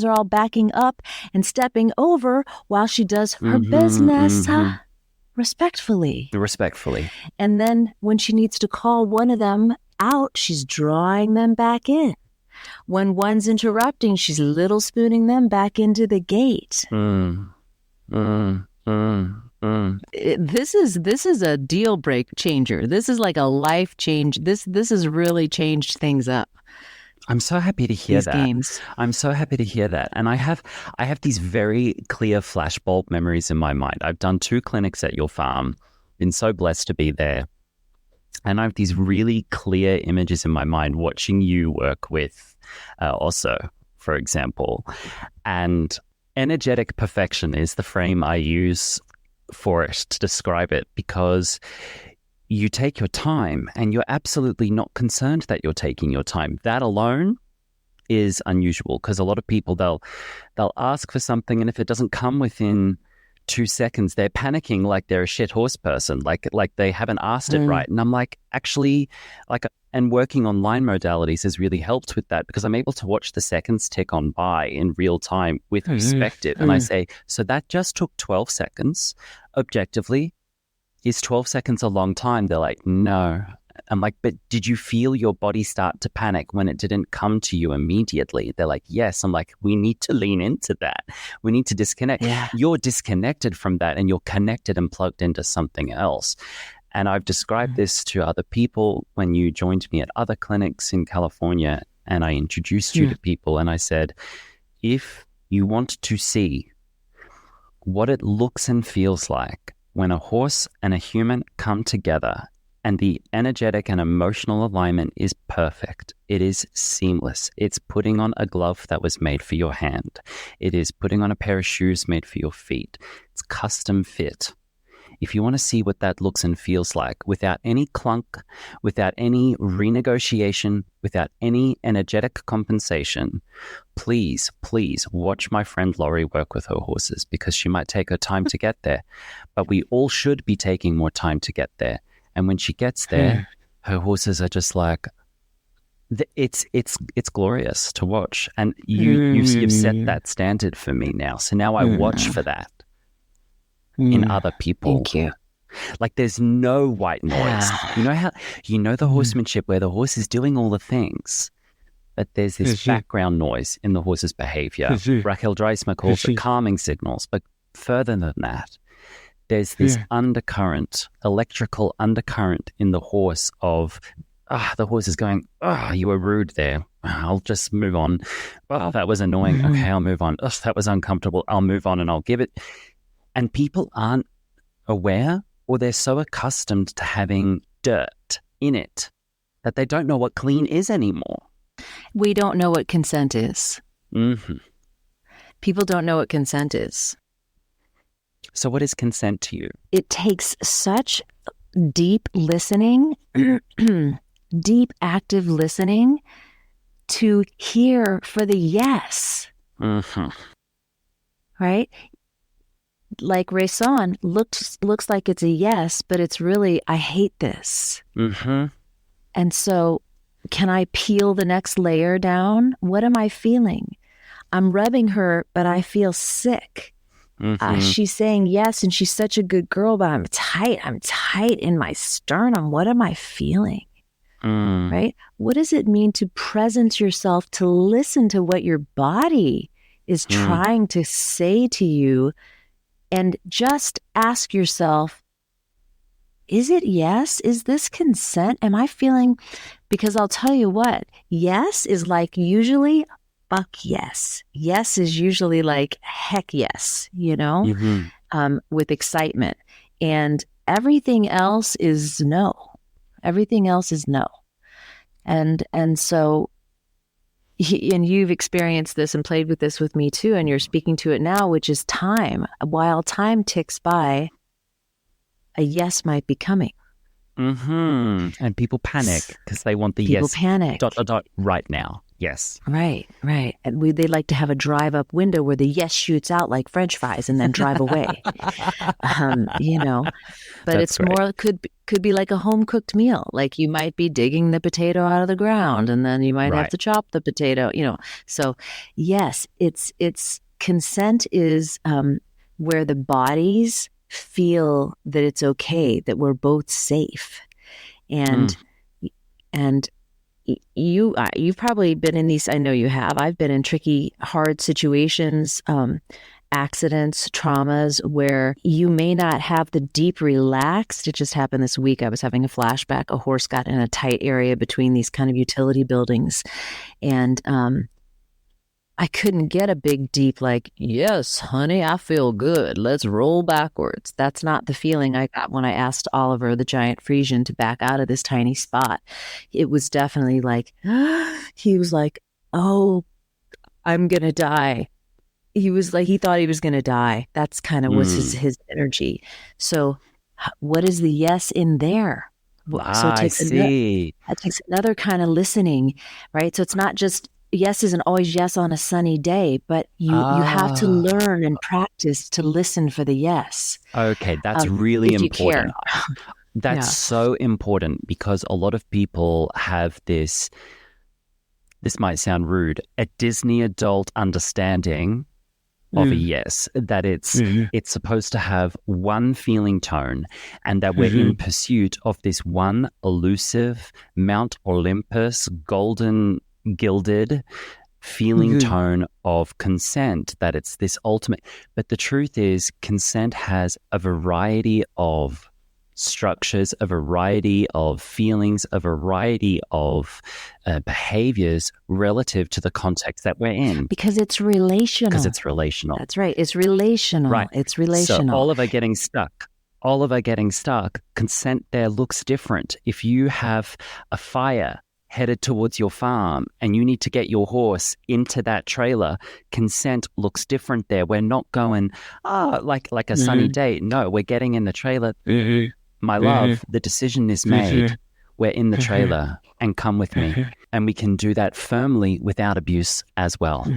are all backing up and stepping over while she does her business. Respectfully. And then when she needs to call one of them out, she's drawing them back in. When one's interrupting, she's little spooning them back into the gate. This is a deal break changer. This is like a life change. This has really changed things up. I'm so happy to hear that. Games. I'm so happy to hear that. And I have these very clear flashbulb memories in my mind. I've done 2 clinics at your farm, been so blessed to be there. And I have these really clear images in my mind watching you work with Osso, for example. And energetic perfection is the frame I use for it to describe it, because you take your time and you're absolutely not concerned that you're taking your time. That alone is unusual, because a lot of people, they'll ask for something, and if it doesn't come within 2 seconds, they're panicking like they're a shit horse person, like they haven't asked it right. And I'm like, actually, and working on line modalities has really helped with that, because I'm able to watch the seconds tick on by in real time with perspective. And I say, so that just took 12 seconds. Objectively, is 12 seconds a long time? They're like, no. I'm like, but did you feel your body start to panic when it didn't come to you immediately? They're like, yes. I'm like, we need to lean into that. We need to disconnect. Yeah. You're disconnected from that and you're connected and plugged into something else. And I've described this to other people when you joined me at other clinics in California, and I introduced you to people, and I said, if you want to see what it looks and feels like when a horse and a human come together and the energetic and emotional alignment is perfect, it is seamless. It's putting on a glove that was made for your hand. It is putting on a pair of shoes made for your feet. It's custom fit. If you want to see what that looks and feels like without any clunk, without any renegotiation, without any energetic compensation, please watch my friend Laurie work with her horses, because she might take her time to get there. But we all should be taking more time to get there. And when she gets there, her horses are just like, It's glorious to watch, and you've set that standard for me now. So now I watch for that in other people. Thank you. Like there's no white noise. You know the horsemanship where the horse is doing all the things, but there's this background noise in the horse's behavior. Raquel Dreismer calls it calming signals, but further than that, there's this undercurrent, electrical undercurrent in the horse of, the horse is going, you were rude there. I'll just move on. Oh, that was annoying. Okay, I'll move on. That was uncomfortable. I'll move on and I'll give it. And people aren't aware, or they're so accustomed to having dirt in it that they don't know what clean is anymore. We don't know what consent is. Mm-hmm. People don't know what consent is. So what is consent to you? It takes such deep listening, deep active listening to hear for the yes. Mm-hmm. Right? Like raison looks like it's a yes, but it's really, I hate this. Mm-hmm. And so can I peel the next layer down? What am I feeling? I'm rubbing her, but I feel sick. Mm-hmm. She's saying yes, and she's such a good girl, but I'm tight in my sternum. What am I feeling? Right? What does it mean to presence yourself, to listen to what your body is trying to say to you? And just ask yourself, is it yes? Is this consent? Am I feeling? Because I'll tell you what, yes is like usually fuck yes. Yes is usually like heck yes, with excitement. And everything else is no. Everything else is no. And so, and you've experienced this and played with this with me too, and you're speaking to it now, which is time. While time ticks by, a yes might be coming. Mm-hmm. And people panic because they want the yes. People panic. ... right now. Yes. Right. And they like to have a drive-up window where the yes shoots out like French fries and then drive away. But That's it's more, could be like a home-cooked meal. Like you might be digging the potato out of the ground and then you might have to chop the potato, So yes, it's consent is where the bodies feel that it's okay, that we're both safe. And you've probably been in these, I know you have. I've been in tricky, hard situations, accidents, traumas where you may not have the deep relaxed. It just happened this week. I was having a flashback. A horse got in a tight area between these kind of utility buildings. And I couldn't get a big deep like, yes, honey, I feel good. Let's roll backwards. That's not the feeling I got when I asked Oliver, the giant Frisian, to back out of this tiny spot. It was definitely like, he was like, oh, I'm going to die. He was like, he thought he was going to die. That's kind of was his energy. So what is the yes in there? So it takes that takes another kind of listening, right? So it's not just, yes isn't always yes on a sunny day, but you have to learn and practice to listen for the yes. Okay, that's really important. That's Yeah. so important because a lot of people have this might sound rude, a Disney adult understanding of a yes, that it's supposed to have one feeling tone and that we're in pursuit of this one elusive Mount Olympus, golden gilded feeling tone of consent, that it's this ultimate. But the truth is, consent has a variety of structures, a variety of feelings, a variety of behaviors relative to the context that we're in. Because it's relational. That's right. It's relational. Right. It's relational. So Oliver getting stuck, consent there looks different. If you have a fire headed towards your farm and you need to get your horse into that trailer, consent looks different there. We're not going, like a sunny day. No, we're getting in the trailer. My love, the decision is made. We're in the trailer and come with me. And we can do that firmly without abuse as well.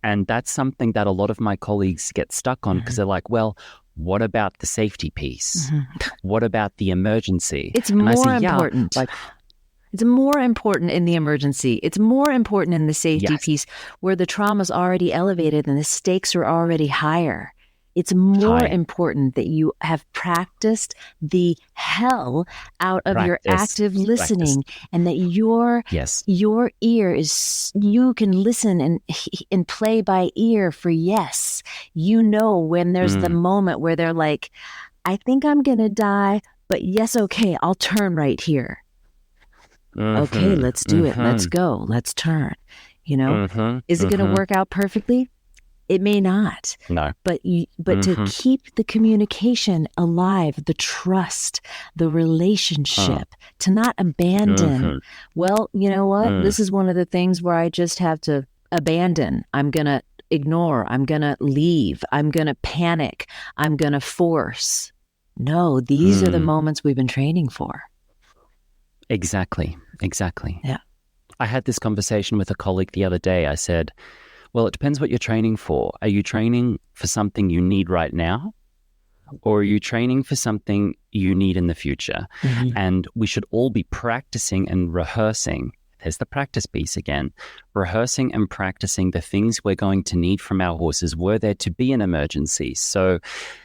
And that's something that a lot of my colleagues get stuck on because they're like, well, what about the safety piece? What about the emergency? It's more important. It's more important in the emergency. It's more important in the safety Yes. piece where the trauma's already elevated and the stakes are already higher. It's more High. important that you have practiced the hell out of your active listening and that your ear is, you can listen and play by ear for yes. You know when there's the moment where they're like, I think I'm going to die, but yes, okay, I'll turn right here. Okay, let's do it. Let's go. Let's turn. You know, is it going to work out perfectly? It may not. No. But to keep the communication alive, the trust, the relationship, to not abandon. Well, you know what? This is one of the things where I just have to abandon. I'm going to ignore. I'm going to leave. I'm going to panic. I'm going to force. No, these are the moments we've been training for. Exactly. Yeah. I had this conversation with a colleague the other day. I said, well, it depends what you're training for. Are you training for something you need right now? Or are you training for something you need in the future? And we should all be practicing and rehearsing. There's the practice piece again. Rehearsing and practicing the things we're going to need from our horses were there to be an emergency. So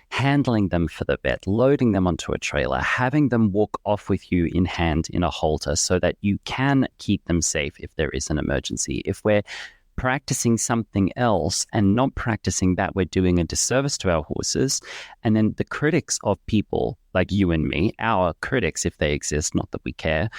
handling them for the vet, loading them onto a trailer, having them walk off with you in hand in a halter so that you can keep them safe if there is an emergency. If we're practicing something else and not practicing that, we're doing a disservice to our horses. And then the critics of people like you and me, our critics, if they exist, not that we care,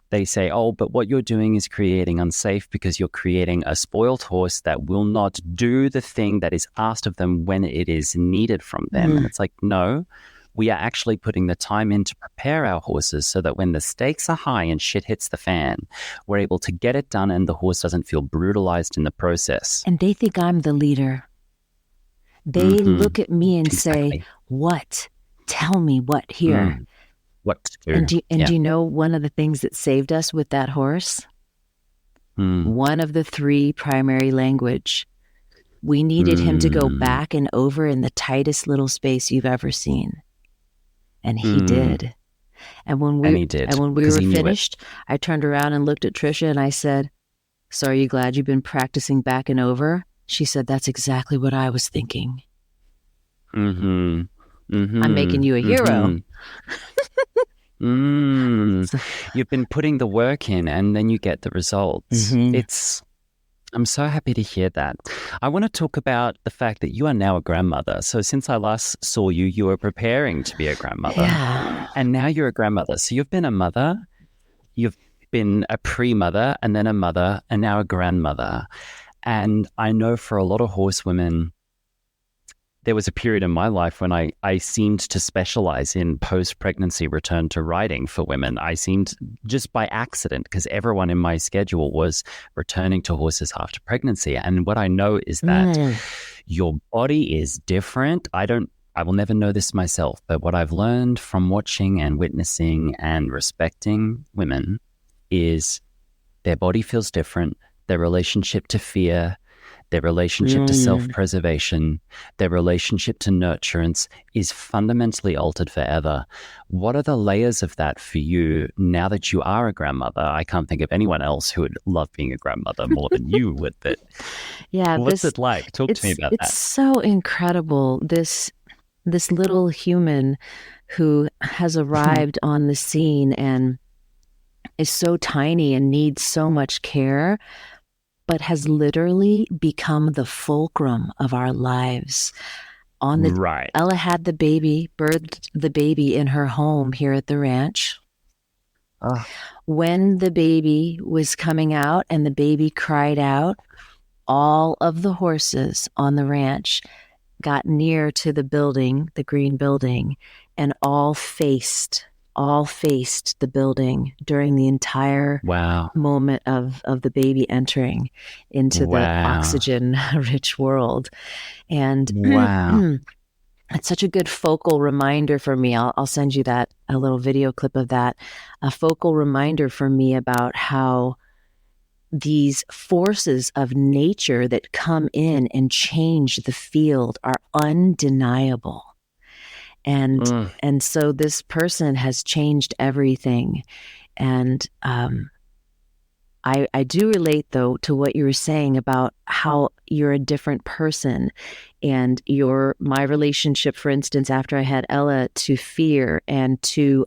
they say, oh, but what you're doing is creating unsafe because you're creating a spoiled horse that will not do the thing that is asked of them when it is needed from them. And it's like, no, we are actually putting the time in to prepare our horses so that when the stakes are high and shit hits the fan, we're able to get it done and the horse doesn't feel brutalized in the process. And they think I'm the leader. They look at me and say, what? Tell me what here. What to do. And do you know one of the things that saved us with that horse? One of the 3 primary language. We needed him to go back and over in the tightest little space you've ever seen. And he did. And when we were finished, I turned around and looked at Trisha and I said, so are you glad you've been practicing back and over? She said, that's exactly what I was thinking. I'm making you a hero. You've been putting the work in and then you get the results. I'm so happy to hear that. I want to talk about the fact that you are now a grandmother. So since I last saw you, you were preparing to be a grandmother. Yeah. And now you're a grandmother. So you've been a mother, you've been a pre-mother and then a mother and now a grandmother. And I know for a lot of horsewomen, there was a period in my life when I seemed to specialize in post-pregnancy return to riding for women. I seemed just by accident because everyone in my schedule was returning to horses after pregnancy. And what I know is that your body is different. I will never know this myself, but what I've learned from watching and witnessing and respecting women is their body feels different, their relationship to fear, their relationship to self-preservation, their relationship to nurturance is fundamentally altered forever. What are the layers of that for you now that you are a grandmother? I can't think of anyone else who would love being a grandmother more than you would. But what's it like? Talk to me about that. It's so incredible. This little human who has arrived on the scene and is so tiny and needs so much care, but has literally become the fulcrum of our lives. Ella had the baby, birthed the baby in her home here at the ranch. When the baby was coming out and the baby cried out, all of the horses on the ranch got near to the building, the green building, and all faced the building during the entire moment of the baby entering into the oxygen-rich world. And it's such a good focal reminder for me. I'll send you a little video clip of that. A focal reminder for me about how these forces of nature that come in and change the field are undeniable. And so this person has changed everything. And I do relate, though, to what you were saying about how you're a different person, and my relationship, for instance, after I had Ella, to fear and to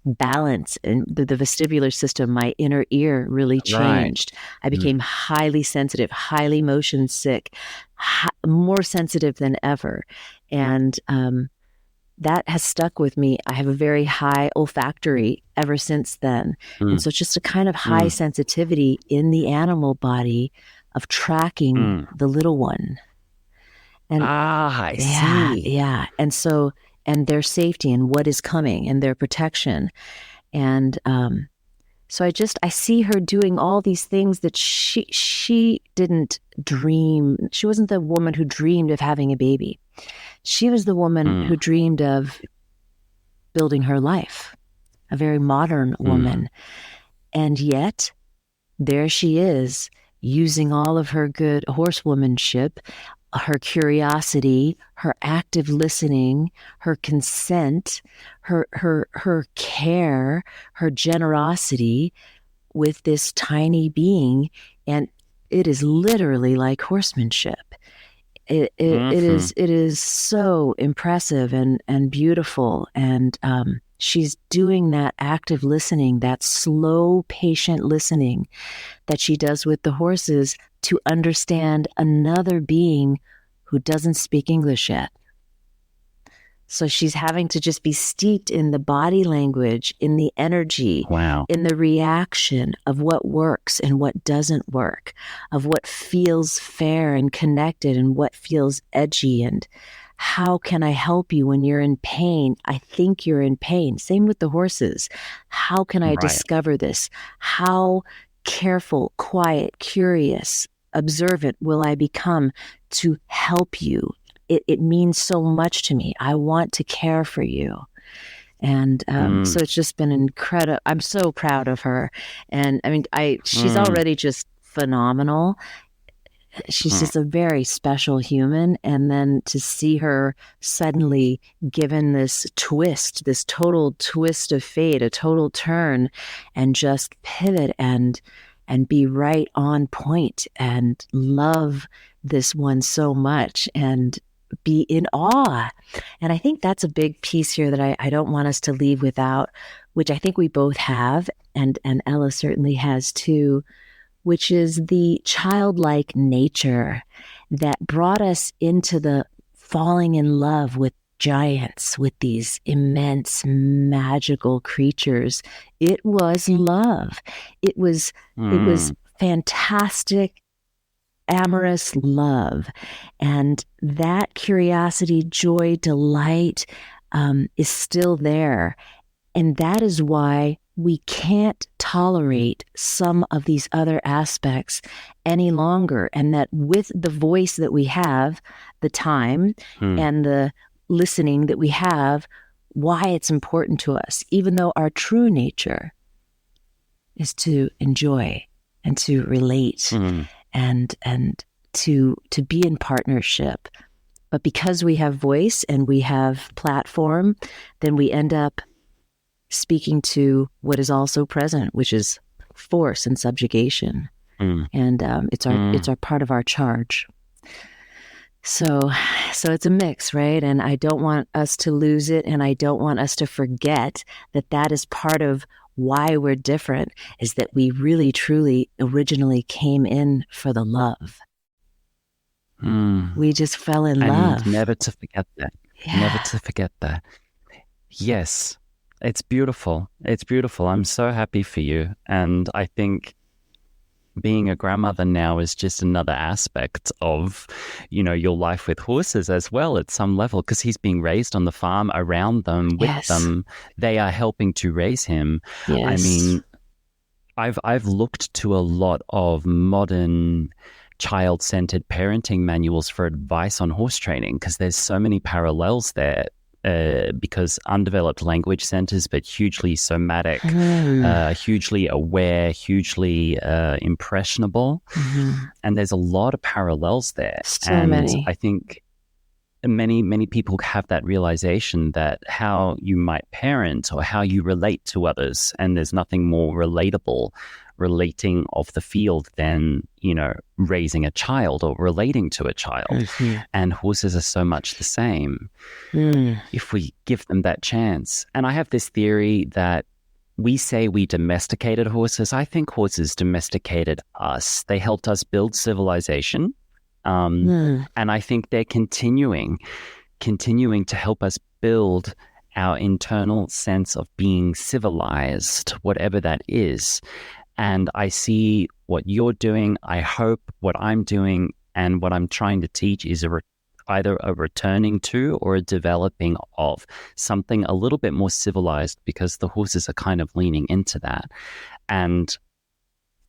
balance and the vestibular system, my inner ear really changed. Right. I became highly sensitive, highly motion sick, more sensitive than ever. And that has stuck with me. I have a very high olfactory ever since then. And so it's just a kind of high sensitivity in the animal body of tracking the little one. And I see. Yeah. And so, and their safety and what is coming and their protection. And so I see her doing all these things that she didn't dream. She wasn't the woman who dreamed of having a baby. She was the woman who dreamed of building her life, a very modern woman. And yet, there she is, using all of her good horsewomanship, her curiosity, her active listening, her consent, her care, her generosity with this tiny being. And it is literally like horsemanship. It is so impressive and beautiful. And she's doing that active listening, that slow, patient listening that she does with the horses to understand another being who doesn't speak English yet. So she's having to just be steeped in the body language, in the energy, in the reaction of what works and what doesn't work, of what feels fair and connected and what feels edgy, and how can I help you when you're in pain? I think you're in pain. Same with the horses. How can I discover this? How careful, quiet, curious, observant will I become to help you? It means so much to me. I want to care for you. And so it's just been incredible. I'm so proud of her. And I mean, she's already just phenomenal. She's just a very special human. And then to see her suddenly given this twist, this total twist of fate, a total turn, and just pivot and be right on point and love this one so much and be in awe. And I think that's a big piece here that I don't want us to leave without, which I think we both have, and Ella certainly has too, which is the childlike nature that brought us into the falling in love with giants, with these immense magical creatures. It was love. It was fantastic, amorous love. And that curiosity, joy, delight is still there. And that is why we can't tolerate some of these other aspects any longer. And that with the voice that we have, the time and the listening that we have, why it's important to us, even though our true nature is to enjoy and to relate and to be in partnership. But because we have voice and we have platform, then we end up speaking to what is also present, which is force and subjugation. And it's our part of our charge. So it's a mix, right? And I don't want us to lose it, and I don't want us to forget that is part of why we're different, is that we really, truly, originally came in for the love. We just fell in love. And never to forget that. Yeah. Never to forget that. Yes, it's beautiful. It's beautiful. I'm so happy for you. And I think being a grandmother now is just another aspect of, your life with horses as well at some level, because he's being raised on the farm around them, with them. They are helping to raise him. Yes. I mean, I've looked to a lot of modern child-centered parenting manuals for advice on horse training, because there's so many parallels there. Because undeveloped language centers, but hugely somatic, hugely aware, hugely impressionable. And there's a lot of parallels there. So many. I think many people have that realization that how you might parent or how you relate to others, and there's nothing more relatable relating off the field than, raising a child or relating to a child. Mm-hmm. And horses are so much the same if we give them that chance. And I have this theory that we say we domesticated horses. I think horses domesticated us. They helped us build civilization. And I think they're continuing to help us build our internal sense of being civilized, whatever that is. And I see what you're doing. I hope what I'm doing and what I'm trying to teach is either a returning to or a developing of something a little bit more civilized, because the horses are kind of leaning into that. And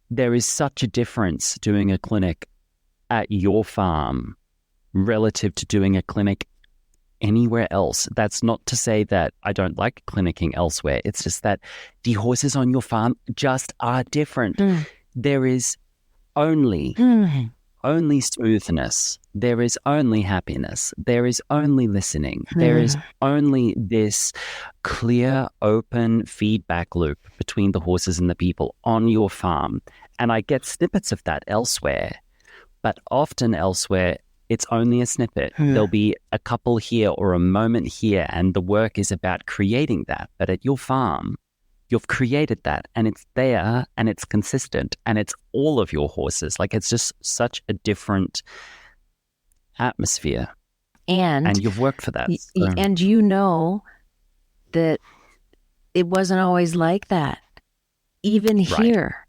there is such a difference doing a clinic at your farm relative to doing a clinic anywhere else. That's not to say that I don't like clinicking elsewhere. It's just that the horses on your farm just are different. There is only smoothness. There is only happiness. There is only listening. There is only this clear, open feedback loop between the horses and the people on your farm. And I get snippets of that elsewhere. But often elsewhere, it's only a snippet. There'll be a couple here or a moment here, and the work is about creating that. But at your farm, you've created that, and it's there, and it's consistent, and it's all of your horses. Like, it's just such a different atmosphere. And you've worked for that. So. And you know that it wasn't always like that, even here.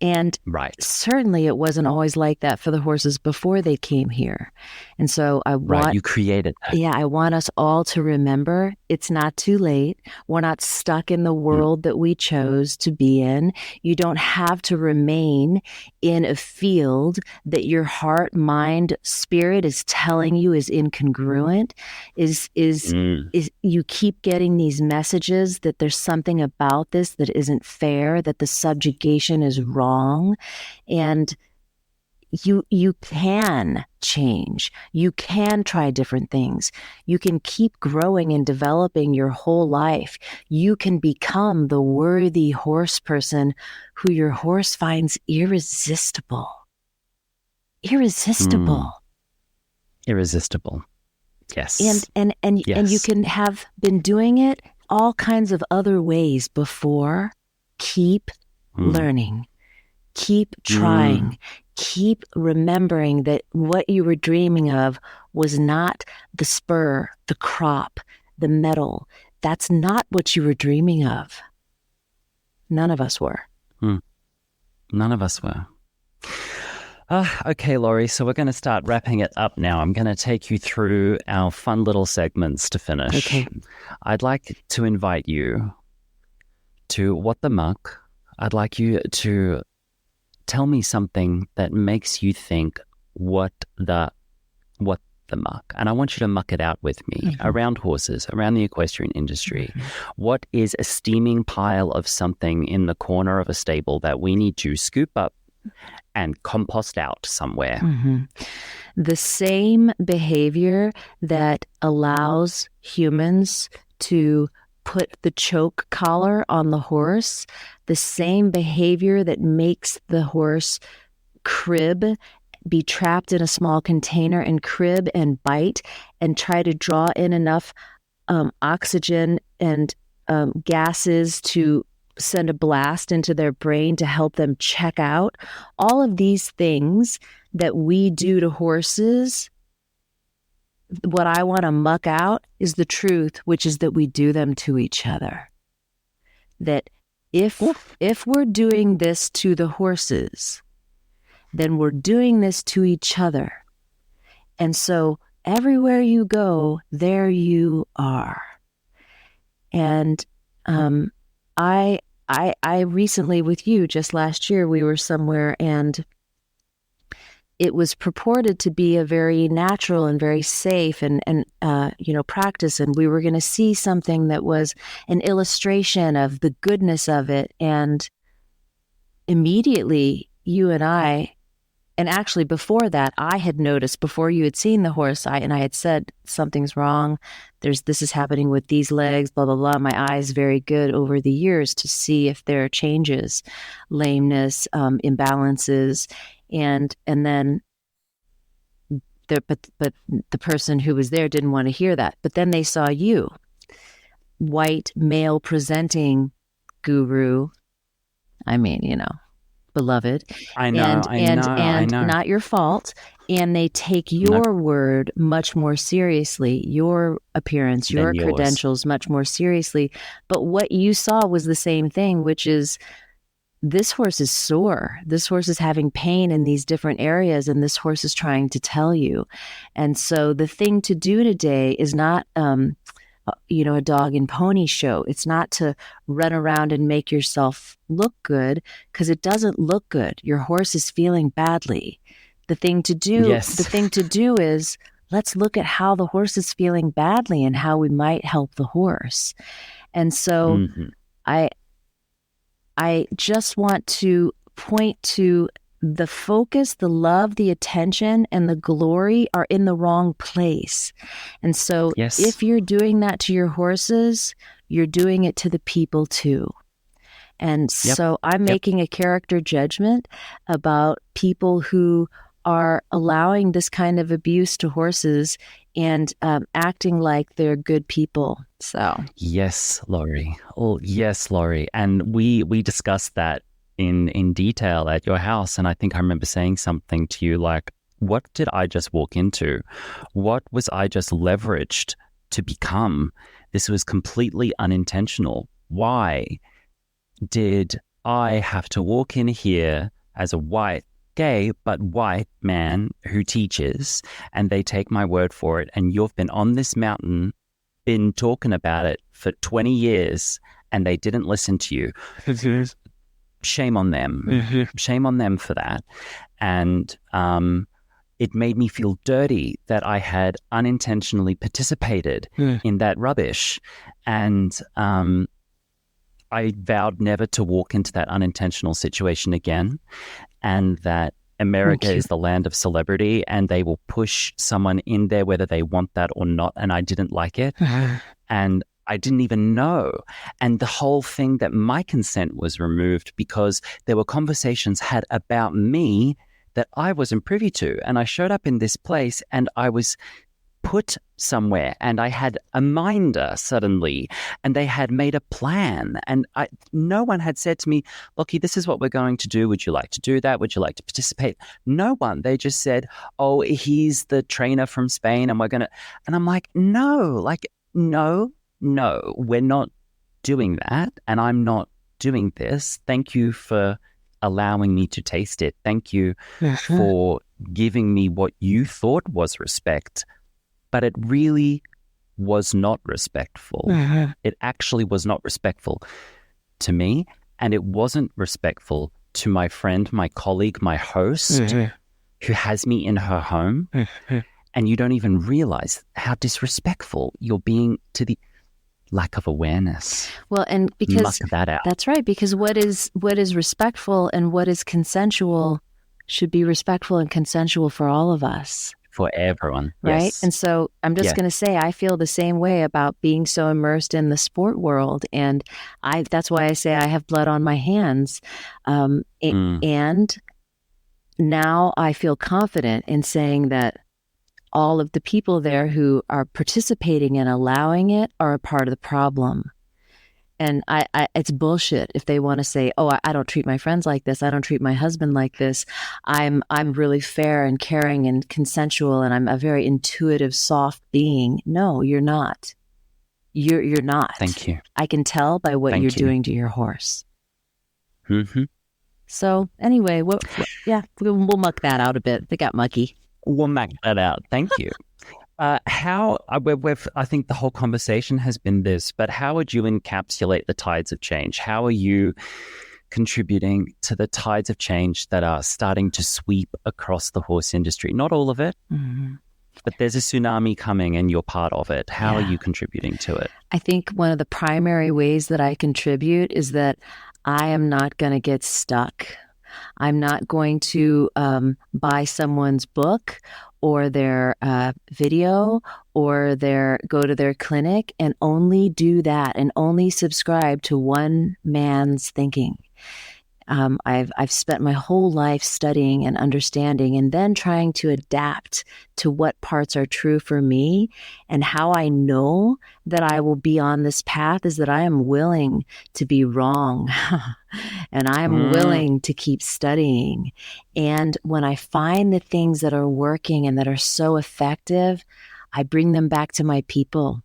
And certainly it wasn't always like that for the horses before they came here. And so I want... you created that. Yeah, I want us all to remember it's not too late. We're not stuck in the world that we chose to be in. You don't have to remain in a field that your heart, mind, spirit is telling you is incongruent. Is you keep getting these messages that there's something about this that isn't fair, that the subjugation is wrong, and you can change. You can try different things. You can keep growing and developing your whole life. You can become the worthy horse person who your horse finds irresistible. Irresistible. Irresistible. Yes. And you can have been doing it all kinds of other ways before. Keep learning. Keep trying. Keep remembering that what you were dreaming of was not the spur, the crop, the medal. That's not what you were dreaming of. None of us were. None of us were. Okay, Laurie, so we're going to start wrapping it up now. I'm going to take you through our fun little segments to finish. Okay. I'd like to invite you to What the Muck. I'd like you to tell me something that makes you think, what the muck? And I want you to muck it out with me around horses, around the equestrian industry. What is a steaming pile of something in the corner of a stable that we need to scoop up and compost out somewhere? The same behavior that allows humans to put the choke collar on the horse, the same behavior that makes the horse crib, be trapped in a small container and crib and bite and try to draw in enough oxygen and gases to send a blast into their brain to help them check out. All of these things that we do to horses, what I want to muck out is the truth, which is that we do them to each other. That if we're doing this to the horses, then we're doing this to each other. And so everywhere you go, there you are. And I recently with you, just last year, we were somewhere and it was purported to be a very natural and very safe and practice. And we were going to see something that was an illustration of the goodness of it. And immediately you and I and actually before that, I had noticed, before you had seen the horse, I had said, something's wrong. This is happening with these legs, blah, blah, blah. My eye is very good over the years to see if there are changes, lameness, imbalances. And then but the person who was there didn't want to hear that. But then they saw you, white male presenting guru. I mean, beloved. I know, and not your fault. And they take your word much more seriously, your appearance, your credentials much more seriously. But what you saw was the same thing, which is, this horse is sore. This horse is having pain in these different areas, and this horse is trying to tell you. And so the thing to do today is not, a dog and pony show. It's not to run around and make yourself look good, because it doesn't look good. Your horse is feeling badly. The thing to do is, let's look at how the horse is feeling badly and how we might help the horse. And so I just want to point to the focus, the love, the attention, and the glory are in the wrong place. And so if you're doing that to your horses, you're doing it to the people too. And so I'm making a character judgment about people who are allowing this kind of abuse to horses and acting like they're good people. So yes, Laurie. Oh, yes, Laurie. And we discussed that in detail at your house. And I think I remember saying something to you like, what did I just walk into? What was I just leveraged to become? This was completely unintentional. Why did I have to walk in here as a white, gay, but white man who teaches, and they take my word for it, and you've been on this mountain, been talking about it for 20 years, and they didn't listen to you? Shame on them. Shame on them for that. And it made me feel dirty that I had unintentionally participated in that rubbish. And I vowed never to walk into that unintentional situation again, and that America is the land of celebrity, and they will push someone in there whether they want that or not. And I didn't like it. And I didn't even know. And the whole thing that my consent was removed because there were conversations had about me that I wasn't privy to. And I showed up in this place and I was put somewhere, and I had a minder suddenly, and they had made a plan, and no one had said to me, Lockie, this is what we're going to do. Would you like to do that? Would you like to participate? No one. They just said, oh, he's the trainer from Spain and we're going to, and I'm like, no, we're not doing that. And I'm not doing this. Thank you for allowing me to taste it. Thank you for giving me what you thought was respect. But it really was not respectful. It actually was not respectful to me. And it wasn't respectful to my friend, my colleague, my host, who has me in her home. And you don't even realize how disrespectful you're being to the lack of awareness. Well, and because muck that out. That's right. Because what is respectful and what is consensual should be respectful and consensual for all of us. For everyone. Right. Yes. And so I'm just going to say, I feel the same way about being so immersed in the sport world. And that's why I say I have blood on my hands. And now I feel confident in saying that all of the people there who are participating and allowing it are a part of the problem. And it's bullshit if they want to say, oh, I don't treat my friends like this. I don't treat my husband like this. I'm really fair and caring and consensual, and I'm a very intuitive, soft being. No, you're not. You're not. Thank you. I can tell by what you're doing to your horse. Mm-hmm. So anyway, we'll muck that out a bit. They got mucky. We'll muck that out. Thank you. I think the whole conversation has been this, but how would you encapsulate the tides of change? How are you contributing to the tides of change that are starting to sweep across the horse industry? Not all of it, but there's a tsunami coming and you're part of it. How are you contributing to it? I think one of the primary ways that I contribute is that I am not going to get stuck. I'm not going to buy someone's book or their video or go to their clinic and only do that and only subscribe to one man's thinking. I've spent my whole life studying and understanding and then trying to adapt to what parts are true for me. And how I know that I will be on this path is that I am willing to be wrong and I am willing to keep studying. And when I find the things that are working and that are so effective, I bring them back to my people.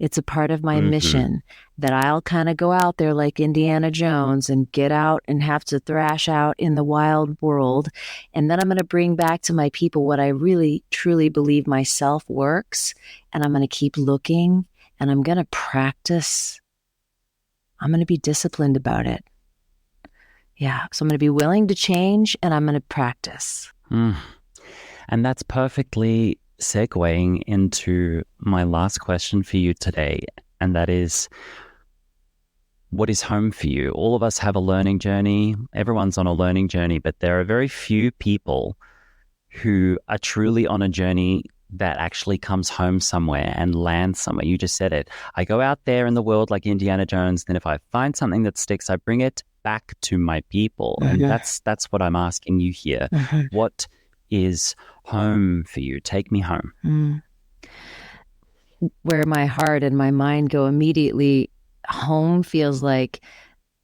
It's a part of my mission that I'll kind of go out there like Indiana Jones and get out and have to thrash out in the wild world. And then I'm going to bring back to my people what I really, truly believe myself works. And I'm going to keep looking and I'm going to practice. I'm going to be disciplined about it. Yeah. So I'm going to be willing to change and I'm going to practice. And that's perfectly segueing into my last question for you today, and that is, what is home for you? All of us have a learning journey. Everyone's on a learning journey, but there are very few people who are truly on a journey that actually comes home somewhere and lands somewhere. You just said it. I go out there in the world like Indiana Jones, then if I find something that sticks, I bring it back to my people. And that's what I'm asking you here. What is home for you? Take me home. Where my heart and my mind go immediately, home feels like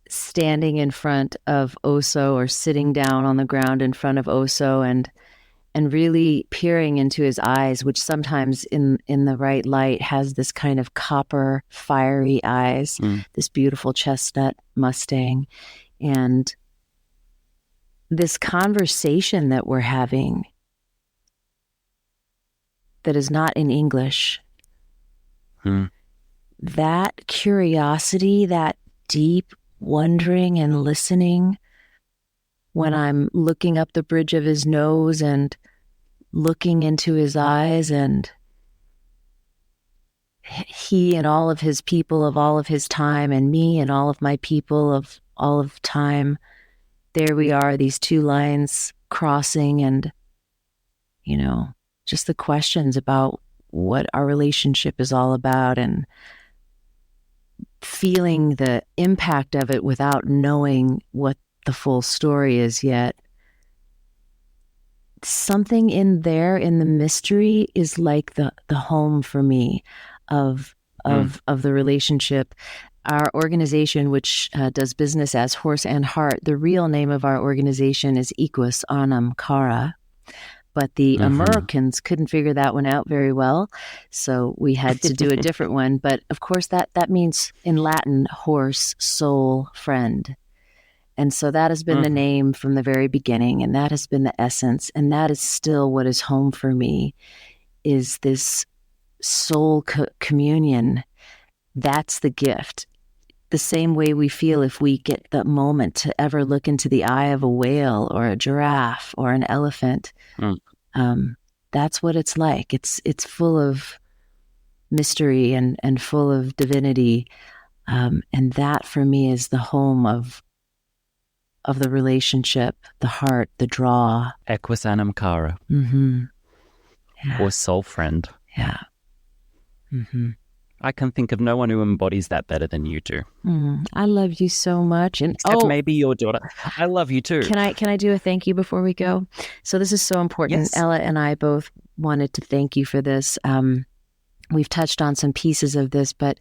standing in front of Oso or sitting down on the ground in front of Oso and really peering into his eyes, which sometimes in the right light has this kind of copper, fiery eyes, this beautiful chestnut Mustang. And this conversation that we're having that is not in English, that curiosity, that deep wondering and listening when I'm looking up the bridge of his nose and looking into his eyes, and he and all of his people of all of his time and me and all of my people of all of time. There we are, these two lines crossing, and, you know, just the questions about what our relationship is all about and feeling the impact of it without knowing what the full story is yet. Something in there in the mystery is like the home for me of the relationship. Our organization, which does business as Horse and Heart, the real name of our organization is Equus, Anam, Cara. But the Americans couldn't figure that one out very well, so we had to do a different one. But of course, that means in Latin, horse, soul, friend. And so that has been the name from the very beginning, and that has been the essence, and that is still what is home for me, is this soul communion. That's the gift. The same way we feel if we get the moment to ever look into the eye of a whale or a giraffe or an elephant. That's what it's like. It's full of mystery and full of divinity. And that for me is the home of the relationship, the heart, the draw. Equus Anam Cara. Yeah. Or soul friend. Yeah. I can think of no one who embodies that better than you do. I love you so much. And except maybe your daughter. I love you too. Can I do a thank you before we go? So this is so important. Yes. Ella and I both wanted to thank you for this. We've touched on some pieces of this, but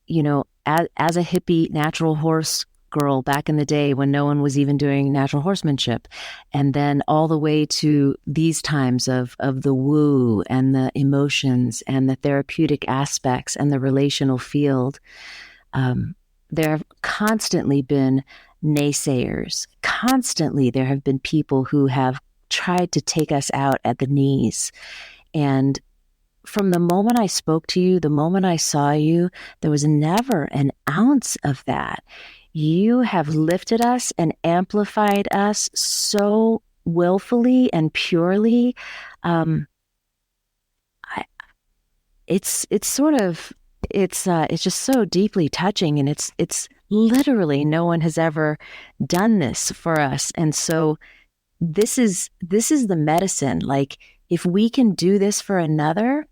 you know, as a hippie natural horse girl back in the day when no one was even doing natural horsemanship, and then all the way to these times of the woo and the emotions and the therapeutic aspects and the relational field, there have constantly been naysayers. Constantly there have been people who have tried to take us out at the knees. And from the moment I spoke to you, the moment I saw you, there was never an ounce of that. You have lifted us and amplified us so willfully and purely. It's just so deeply touching, and it's literally no one has ever done this for us. And so this is the medicine. Like, if we can do this for another,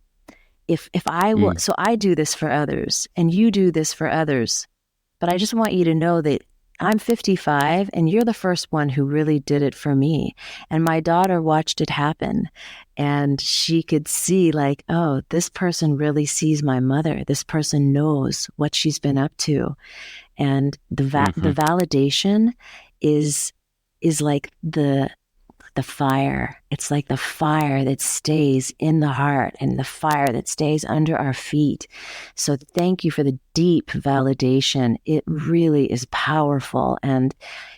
if I will, so I do this for others and you do this for others. But I just want you to know that I'm 55 and you're the first one who really did it for me. And my daughter watched it happen, and she could see, like, oh, this person really sees my mother. This person knows what she's been up to. And the validation is like the fire. It's like the fire that stays in the heart and the fire that stays under our feet. So thank you for the deep validation. It really is powerful, and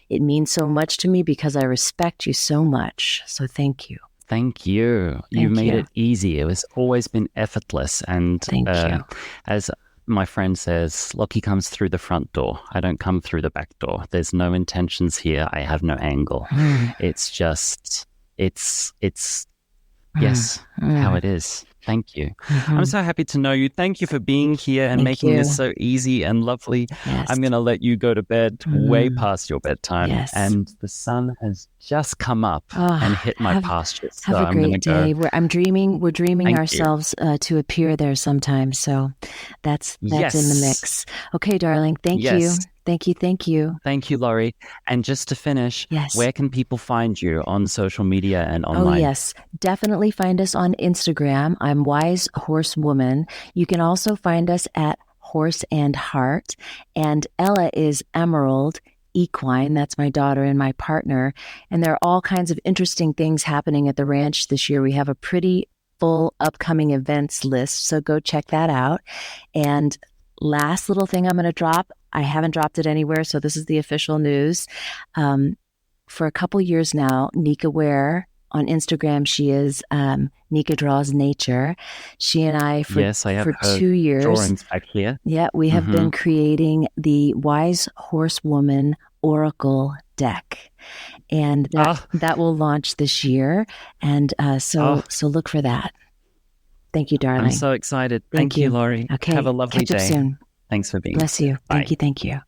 it means so much to me because I respect you so much. So thank you. Thank you. You made it easy. It was always been effortless. And thank you. As my friend says, Lockie comes through the front door. I don't come through the back door. There's no intentions here. I have no angle. It's just, it's how it is. Thank you. I'm so happy to know you. Thank you for being here and making this so easy and lovely. Yes. I'm going to let you go to bed way past your bedtime. Yes. And the sun has just come up and hit my pastures. Have so a great day. Go. We're dreaming ourselves to appear there sometime. So that's in the mix. Okay, darling. Thank you. Thank you. Thank you. Thank you, Laurie. And just to finish, yes, where can people find you on social media and online? Oh, yes. Definitely find us on Instagram. I'm Wise Horsewoman. You can also find us at Horse and Heart. And Ella is Emerald Equine. That's my daughter and my partner. And there are all kinds of interesting things happening at the ranch this year. We have a pretty full upcoming events list, so go check that out. And last little thing I'm going to drop, I haven't dropped it anywhere, so this is the official news. For a couple years now, Nika Ware on Instagram, she is Nika Draws Nature. She and I, for 2 years, drawings back here. Yeah, we have been creating the Wise Horsewoman Oracle deck, and that will launch this year. And so look for that. Thank you, darling. I'm so excited. Thank you, Laurie. Okay, have a lovely catch day. Up soon. Thanks for being Bless you. Bye. Thank you.